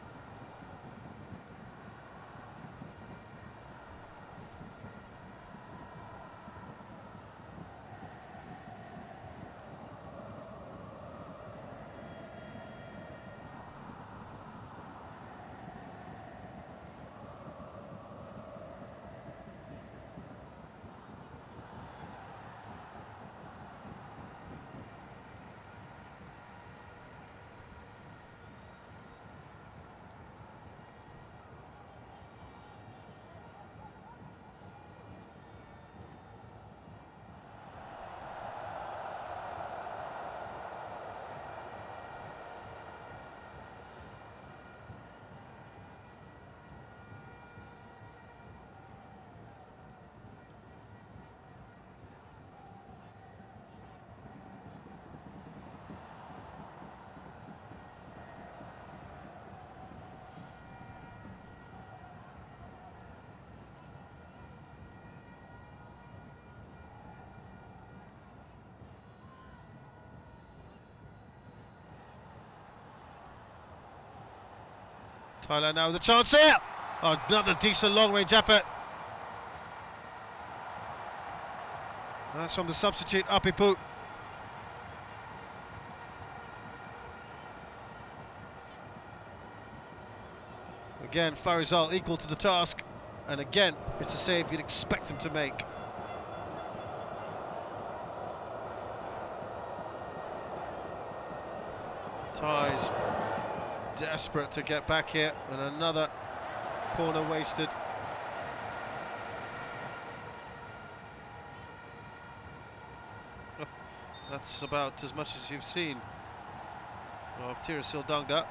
Thailand now with a chance here. Oh, another decent long-range effort. That's from the substitute, Apipu. Again, Farizal equal to the task. And again, it's a save you'd expect him to make. Thais desperate to get back here, and another corner wasted. That's about as much as you've seen of Tirasil Dangda.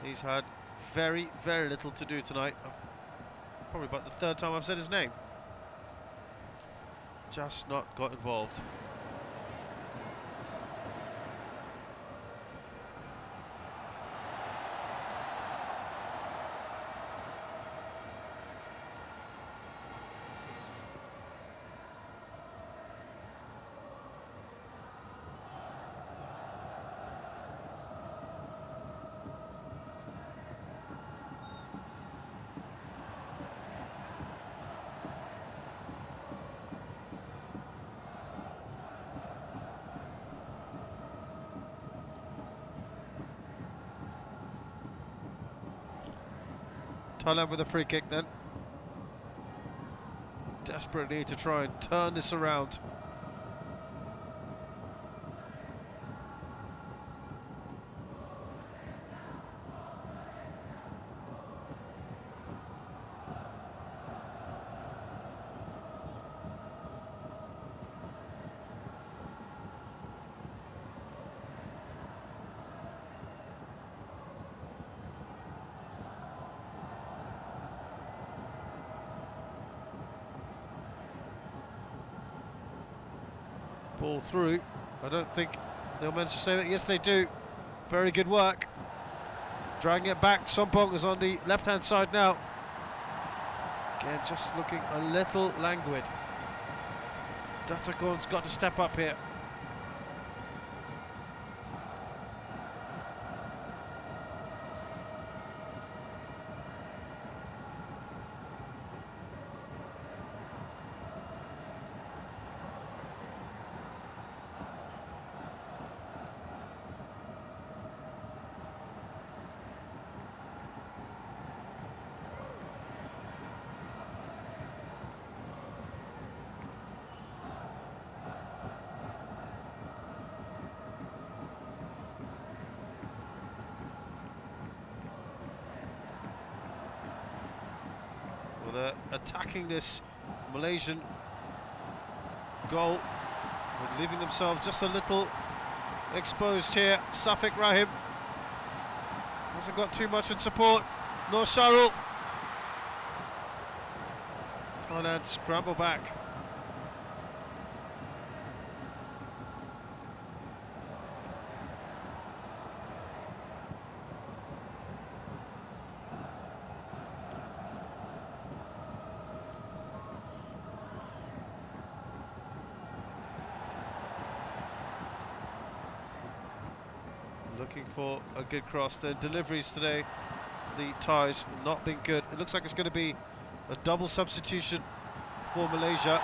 He's had very, very little to do tonight. Probably about the third time I've said his name. Just not got involved. Thailand with a free kick then. Desperate need to try and turn this around. Ball through. I don't think They'll manage to save it. Yes, they do. Very good work. Dragging it back. Sompong is on the left-hand side now. Again, just looking a little languid. Datagon's got to step up here. They're attacking this Malaysian goal, but leaving themselves just a little exposed here. Safiq Rahim hasn't got too much in support. Nur Sharul. Thailand scramble back. Looking for a good cross. Their deliveries today, the Thais, not been good. It looks like it's going to be a double substitution for Malaysia.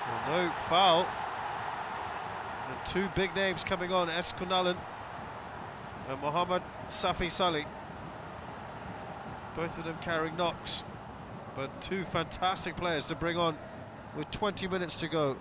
Well, no foul. And two big names coming on, S. Kunalan and Mohammad Safi Salih. Both of them carrying knocks, but two fantastic players to bring on with 20 minutes to go.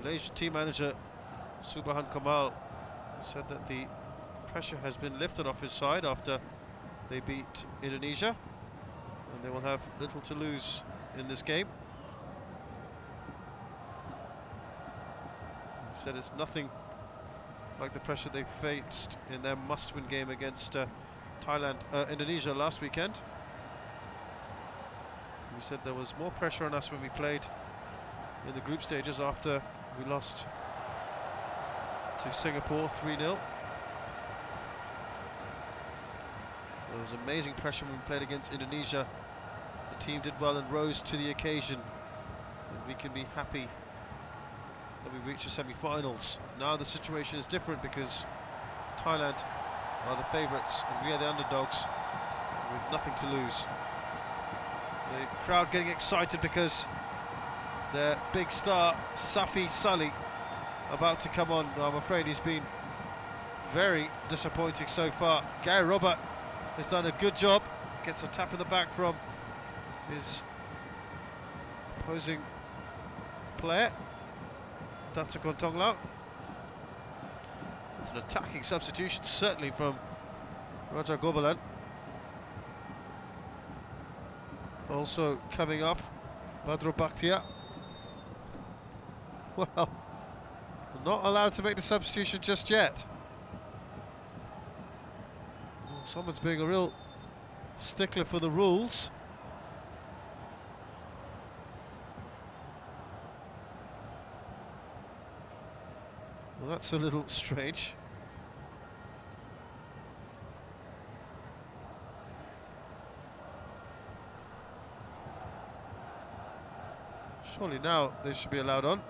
Malaysian team manager Subhan Kamal said that the pressure has been lifted off his side after they beat Indonesia, and they will have little to lose in this game. He said it's nothing like the pressure they faced in their must-win game against Indonesia last weekend. He said there was more pressure on us when we played in the group stages after we lost to Singapore 3-0. There was amazing pressure when we played against Indonesia. The team did well and rose to the occasion, and we can be happy that we reached the semi-finals. Now the situation is different because Thailand are the favourites and we are the underdogs with nothing to lose. The crowd getting excited because their big star, Safi Salih, about to come on. I'm afraid he's been very disappointing so far. Gary Robert has done a good job, gets a tap in the back from his opposing player, Datagon Tonglau. It's an attacking substitution, certainly from Raja Gobalan. Also coming off, Badro Bakhtia. Well, not allowed to make the substitution just yet. Someone's being a real stickler for the rules. Well, that's a little strange. Surely now they should be allowed on.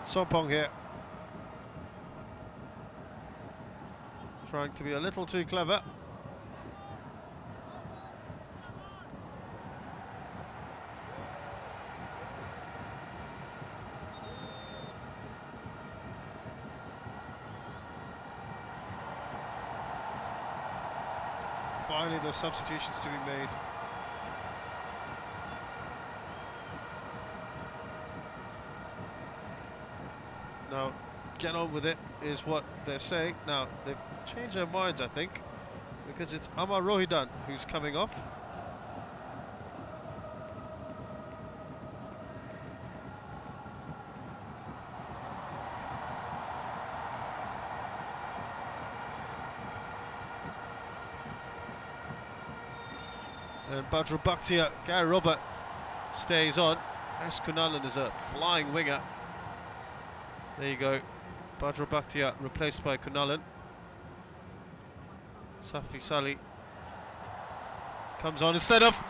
Sompong here. Trying to be a little too clever. Finally, those substitutions to be made. Now, get on with it is what they're saying. Now, they've changed their minds, I think, because it's Amar Rohidan who's coming off. And Badru Bakhtia, Gary Robert stays on. S. Kunalan is a flying winger. There you go. Badru Bakhtia replaced by Kunalan. Safi Salih comes on instead of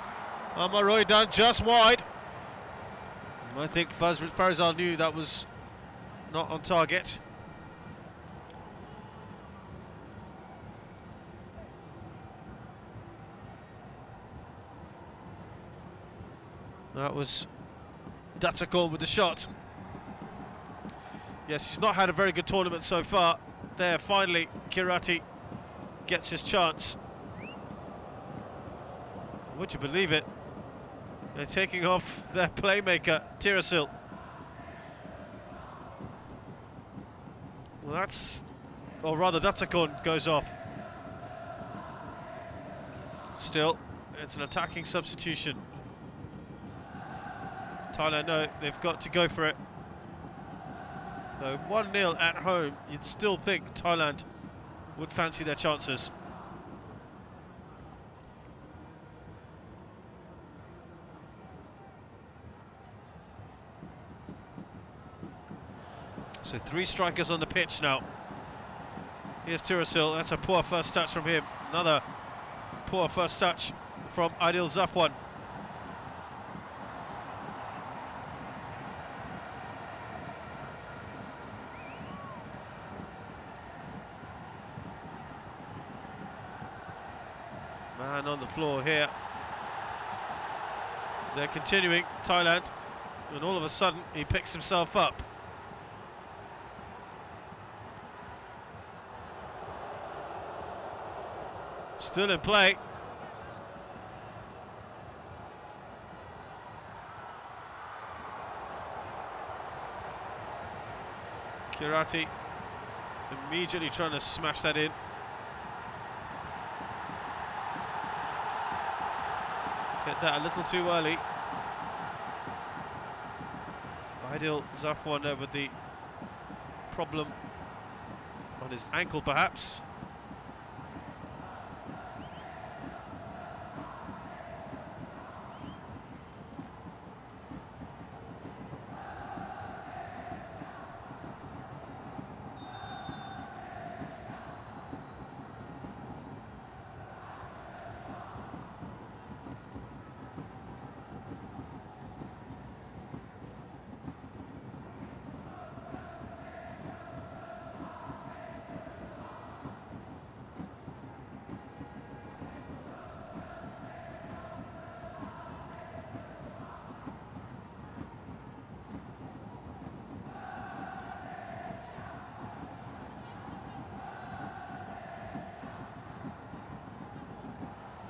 Amar Rohidan, just wide. I think Farizal knew that was not on target. That was Datakon with the shot. Yes, he's not had a very good tournament so far. There, finally, Kirati gets his chance. Would you believe it? They're taking off their playmaker, Tirasil. Well, or rather, Datakon goes off. Still, it's an attacking substitution. Thailand know they've got to go for it. Though 1-0 at home, you'd still think Thailand would fancy their chances. So 3 strikers on the pitch now. Here's Tirasil, that's a poor first touch from him. Another poor first touch from Adil Zafwan. Man on the floor here. They're continuing, Thailand, and all of a sudden he picks himself up. Still in play. Kirati immediately trying to smash that in. Hit that a little too early. Adil Zafwan there with the problem on his ankle, perhaps.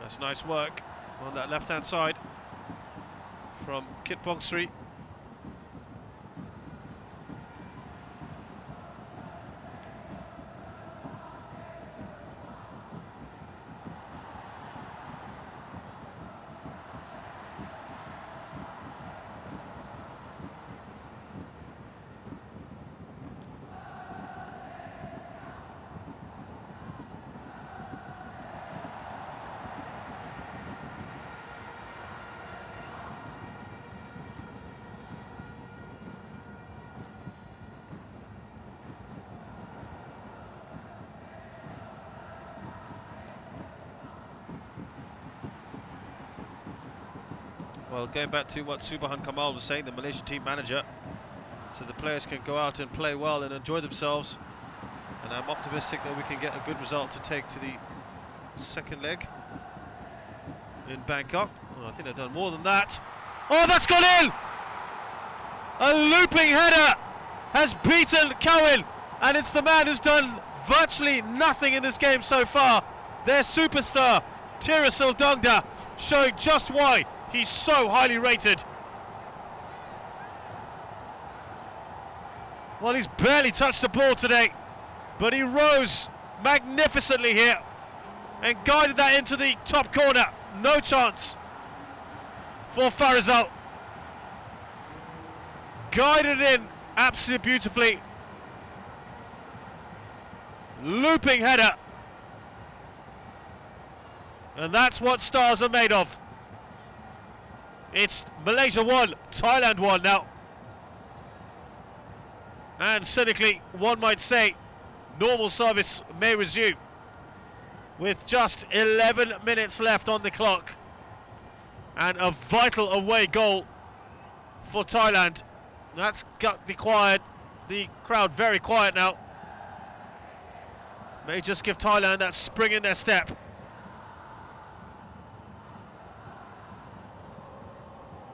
That's nice work on that left-hand side from Kit Bongsri. Well, going back to what Subhan Kamal was saying, the Malaysian team manager, so the players can go out and play well and enjoy themselves. And I'm optimistic that we can get a good result to take to the second leg in Bangkok. Oh, I think they've done more than that. Oh, that's gone in! A looping header has beaten Cowan, and it's the man who's done virtually nothing in this game so far. Their superstar, Tirasil Dongda, showing just why he's so highly rated. Well, he's barely touched the ball today, but he rose magnificently here and guided that into the top corner. No chance for Farizal. Guided in absolutely beautifully. Looping header. And that's what stars are made of. It's Malaysia 1, Thailand 1 now. And cynically, one might say, normal service may resume with just 11 minutes left on the clock. And a vital away goal for Thailand. That's got the crowd very quiet now. May just give Thailand that spring in their step.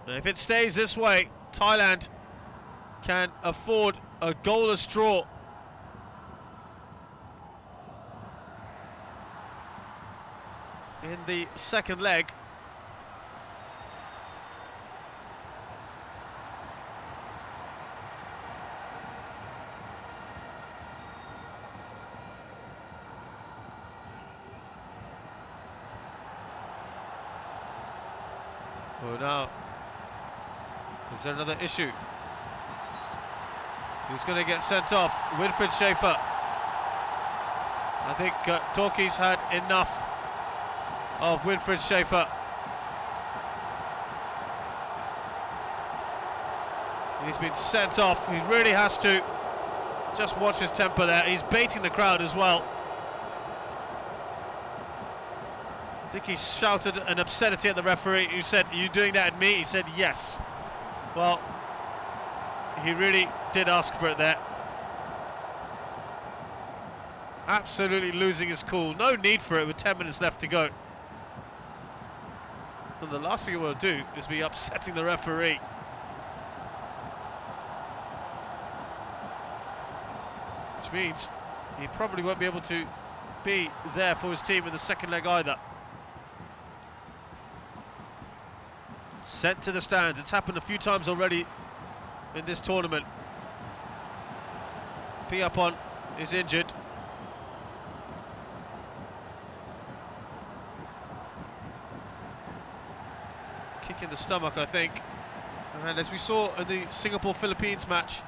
And if it stays this way, Thailand can afford a goalless draw. In the second leg. Oh, now, is there another issue? Who's going to get sent off? Winfried Schaefer. I think Torquay's had enough of Winfried Schaefer. He's been sent off. He really has to just watch his temper there. He's baiting the crowd as well. I think he shouted an obscenity at the referee, who said, "Are you doing that at me?" He said, "Yes." Well, he really did ask for it there. Absolutely losing his cool. No need for it with 10 minutes left to go. And the last thing he will do is be upsetting the referee. Which means he probably won't be able to be there for his team in the second leg either. Sent to the stands. It's happened a few times already in this tournament. Piapon is injured. Kick in the stomach, I think. And as we saw in the Singapore-Philippines match,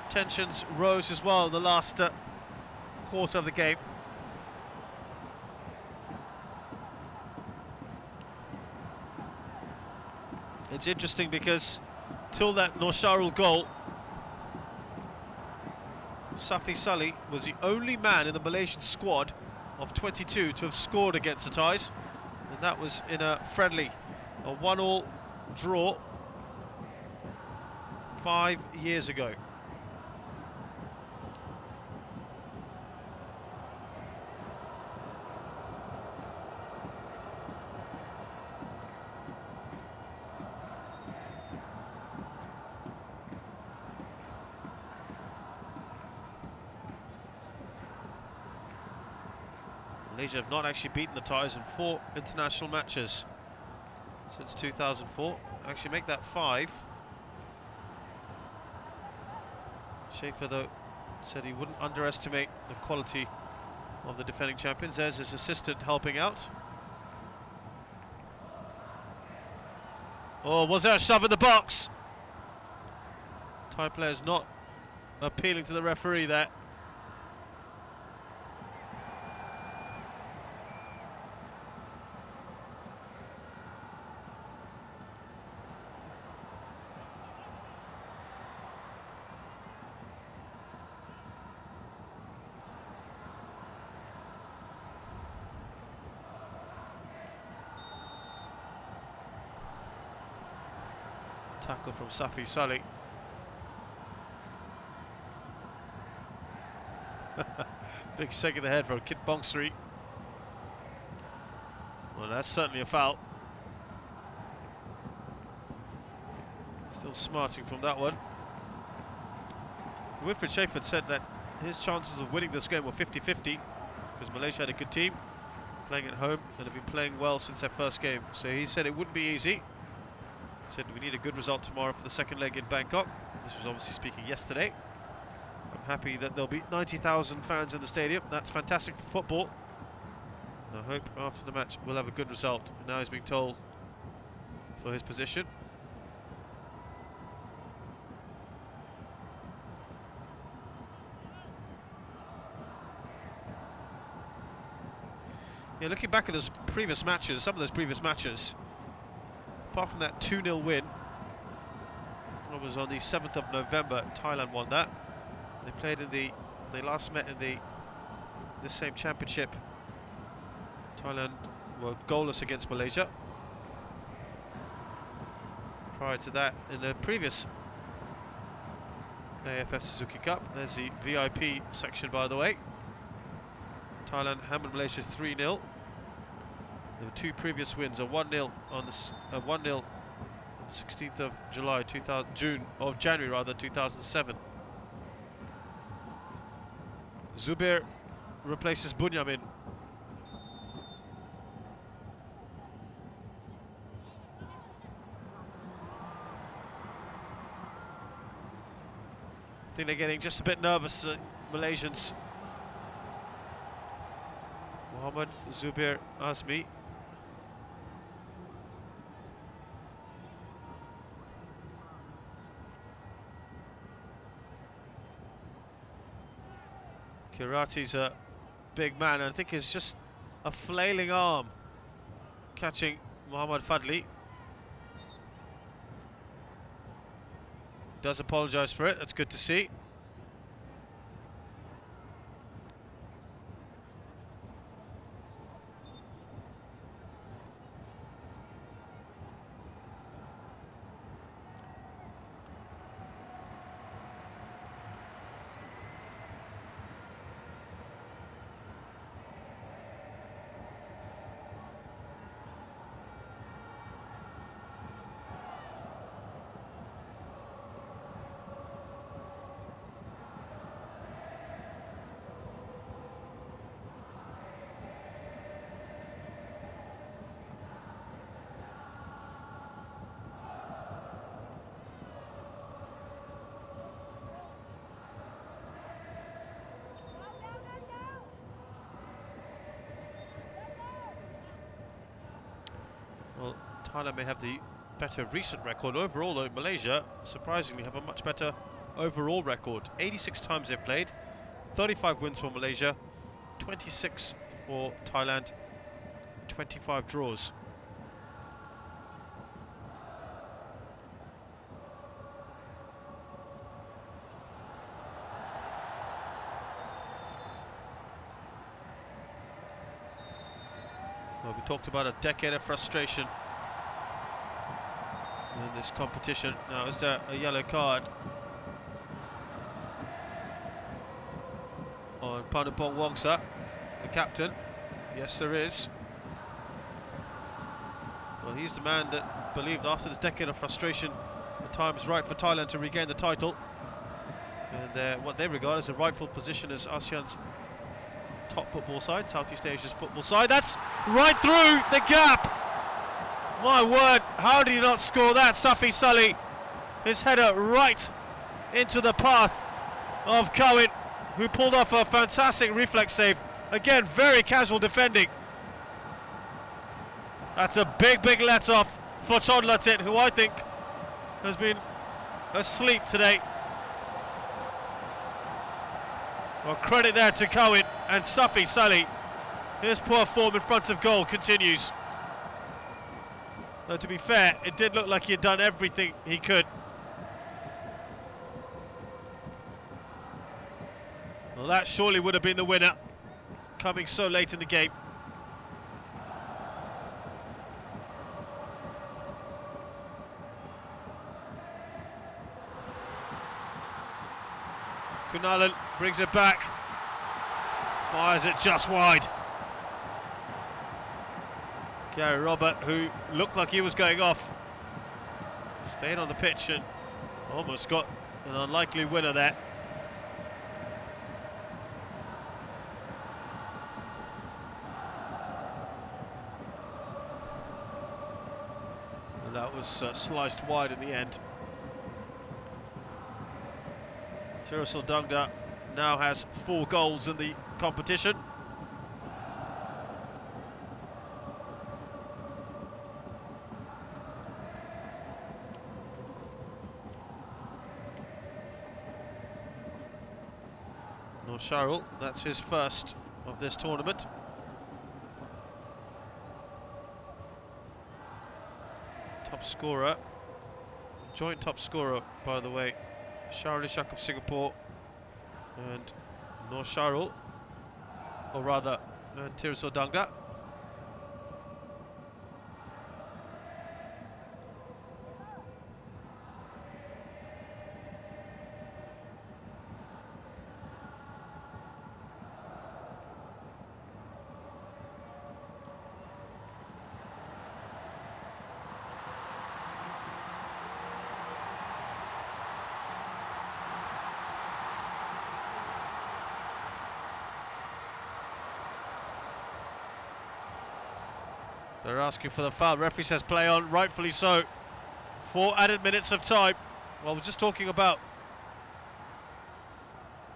tensions rose as well in the last quarter of the game. It's interesting because till that Nosharul goal, Safi Salih was the only man in the Malaysian squad of 22 to have scored against the Thais, and that was in a friendly, a 1-1 draw 5 years ago. Malaysia have not actually beaten the Thais in 4 international matches since 2004. Actually make that 5. Schaefer, though, said he wouldn't underestimate the quality of the defending champions. There's his assistant helping out. Oh, was there a shove in the box? Thai players not appealing to the referee there. Tackle from Safi Salih. Big shake of the head from Kit Bongsri. Well, that's certainly a foul. Still smarting from that one. Wilfred Schaefer said that his chances of winning this game were 50-50 because Malaysia had a good team playing at home and have been playing well since their first game. So he said it wouldn't be easy. He said we need a good result tomorrow for the second leg in Bangkok. This was obviously speaking yesterday. I'm happy that there'll be 90,000 fans in the stadium. That's fantastic for football. I hope after the match we'll have a good result. Now he's being told for his position. Yeah, looking back at his previous matches, some of those previous matches, apart from that 2-0 win, it was on the 7th of November, Thailand won that. They played in they last met in this same championship. Thailand were goalless against Malaysia. Prior to that, in the previous AFF Suzuki Cup, there's the VIP section, by the way. Thailand hammered Malaysia 3-0. There were two previous wins: a 1-0 on the 1-0 16th of January rather 2007. Zubair replaces Bunyamin. I think they're getting just a bit nervous, Malaysians. Mohammad Zubair Azmi. Kirati's a big man, and I think it's just a flailing arm catching Mohammad Fadli. Does apologise for it, that's good to see. Well, Thailand may have the better recent record. Overall, though, Malaysia, surprisingly, have a much better overall record. 86 times they've played, 35 wins for Malaysia, 26 for Thailand, 25 draws. Well, we talked about a decade of frustration in this competition. Now, is there a yellow card on Panupong Wongsa, the captain? Yes, there is. Well, he's the man that believed after this decade of frustration the time is right for Thailand to regain the title, and what they regard as a rightful position as ASEAN's top football side, Southeast Asia's football side. That's right through the gap. My word, how did he not score that? Safi Salih, his header right into the path of Cohen, who pulled off a fantastic reflex save. Again, very casual defending. That's a big, big let-off for Chodlatit, who I think has been asleep today. Well, credit there to Cohen and Safi Salih. His poor form in front of goal continues. Though, to be fair, it did look like he had done everything he could. Well, that surely would have been the winner, coming so late in the game. Kunalan brings it back. Fires it just wide. Gary Robert, who looked like he was going off, stayed on the pitch and almost got an unlikely winner there. And that was sliced wide in the end. Tirasol Dungda now has 4 goals in the competition. Noor Sharul, that's his first of this tournament. Top scorer, joint top scorer, by the way, Sharul Ishak of Singapore and Noor Sharul, or rather Tirasol Dungda. They're asking for the foul. Referee says play on, rightfully so. 4 added minutes of time. Well, we're just talking about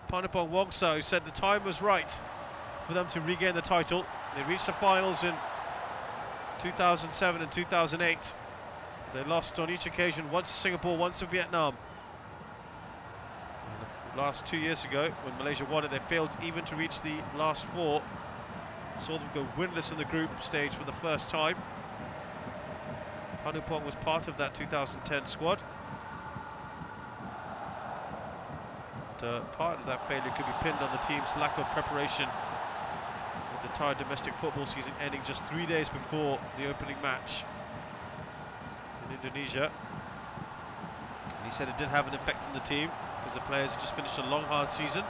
Panupong Wongsa, who said the time was right for them to regain the title. They reached the finals in 2007 and 2008. They lost on each occasion, once to Singapore, once to Vietnam. And the last 2 years ago, when Malaysia won it, they failed even to reach the last 4. Saw them go winless in the group stage for the first time. Panupong was part of that 2010 squad. And, part of that failure could be pinned on the team's lack of preparation, with the entire domestic football season ending just 3 days before the opening match in Indonesia. And he said it did have an effect on the team, because the players had just finished a long, hard season.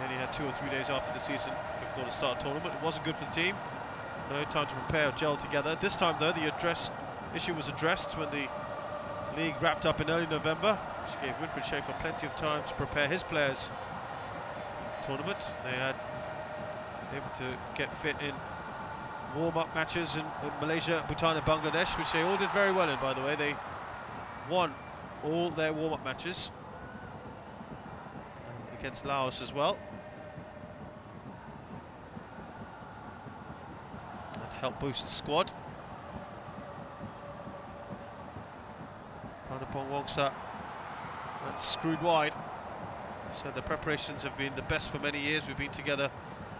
He had 2 or 3 days after the season before the start of the tournament. It wasn't good for the team. No time to prepare or gel together. This time, though, the issue was addressed when the league wrapped up in early November, which gave Winfried Schaefer plenty of time to prepare his players for the tournament. They had able to get fit in warm-up matches in Malaysia, Bhutan and Bangladesh, which they all did very well in, by the way. They won all their warm-up matches, and against Laos as well. Help boost the squad. Panupong Wongsa, that's screwed wide. So the preparations have been the best for many years. We've been together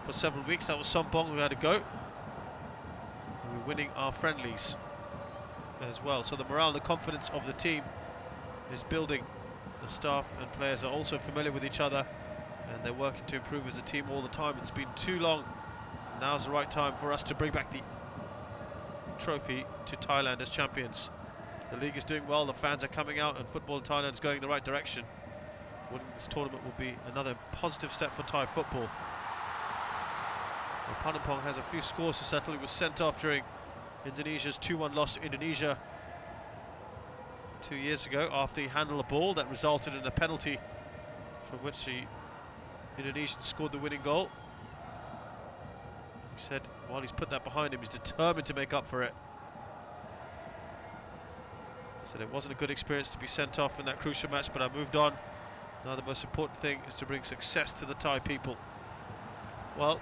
for several weeks. That was Sompong who had a go. And we're winning our friendlies as well. So the morale and the confidence of the team is building. The staff and players are also familiar with each other, and they're working to improve as a team all the time. It's been too long. Now's the right time for us to bring back the trophy to Thailand as champions. The league is doing well, the fans are coming out, and football in Thailand is going in the right direction. Winning this tournament will be another positive step for Thai football. Well, Panupong has a few scores to settle. He was sent off during Indonesia's 2-1 loss to Indonesia 2 years ago after he handled a ball that resulted in a penalty, from which the Indonesians scored the winning goal. He said while he's put that behind him, he's determined to make up for it. Said it wasn't a good experience to be sent off in that crucial match, but I moved on. Now the most important thing is to bring success to the Thai people. Well,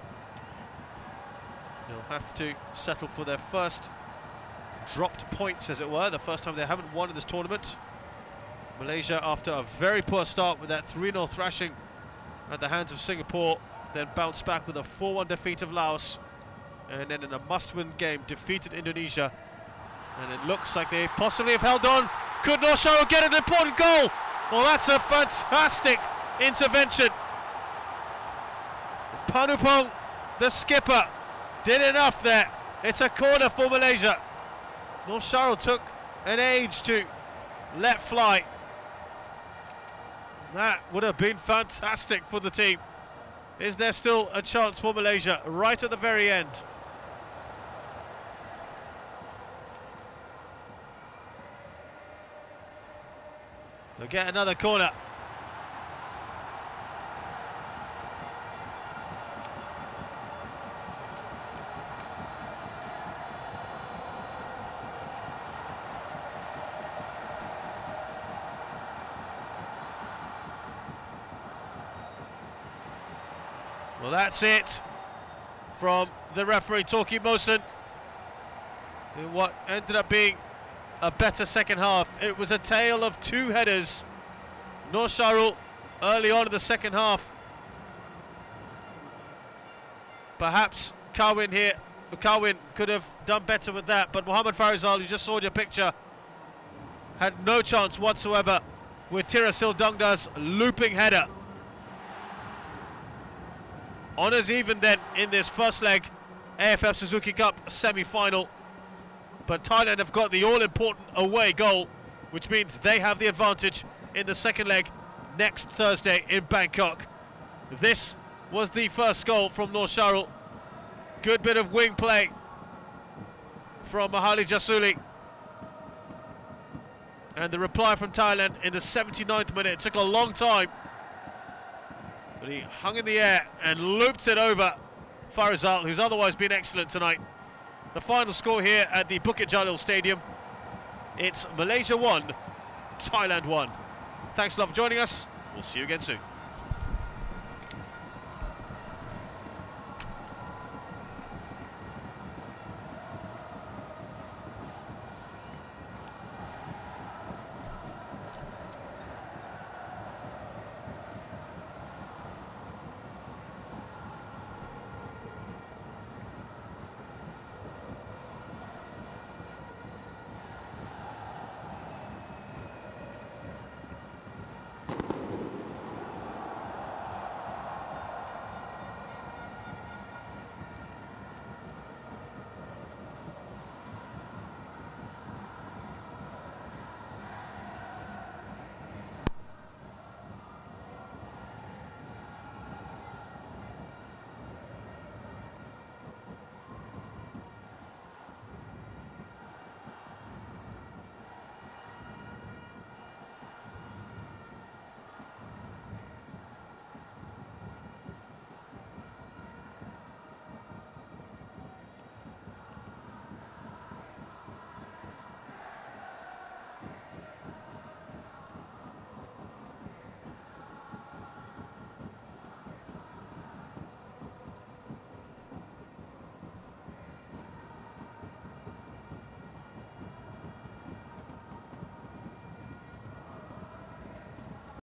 they'll have to settle for their first dropped points, as it were, the first time they haven't won in this tournament. Malaysia, after a very poor start with that 3-0 thrashing at the hands of Singapore, then bounced back with a 4-1 defeat of Laos, and then in a must-win game defeated Indonesia. And it looks like they possibly have held on. Could Noor Sharul get an important goal? Well, that's a fantastic intervention. Panupong, the skipper, did enough there. It's a corner for Malaysia. Noor Sharul took an age to let fly. That would have been fantastic for the team. Is there still a chance for Malaysia right at the very end? They'll get another corner. Well, that's it from the referee, Torki Mosen, in what ended up being a better second half. It was a tale of two headers. Nur Sharul early on in the second half. Perhaps Carwin could have done better with that, but Mohamed Farizal, you just saw your picture, had no chance whatsoever with Tirasil Dungda's looping header. Honours even then in this first leg, AFF Suzuki Cup semi-final. But Thailand have got the all-important away goal, which means they have the advantage in the second leg next Thursday in Bangkok. This was the first goal from Nur Sharul. Good bit of wing play from Mahali Jasuli. And the reply from Thailand in the 79th minute. It took a long time, but he hung in the air and looped it over Farizal, who's otherwise been excellent tonight. The final score here at the Bukit Jalil Stadium, it's Malaysia 1, Thailand 1. Thanks a lot for joining us. We'll see you again soon.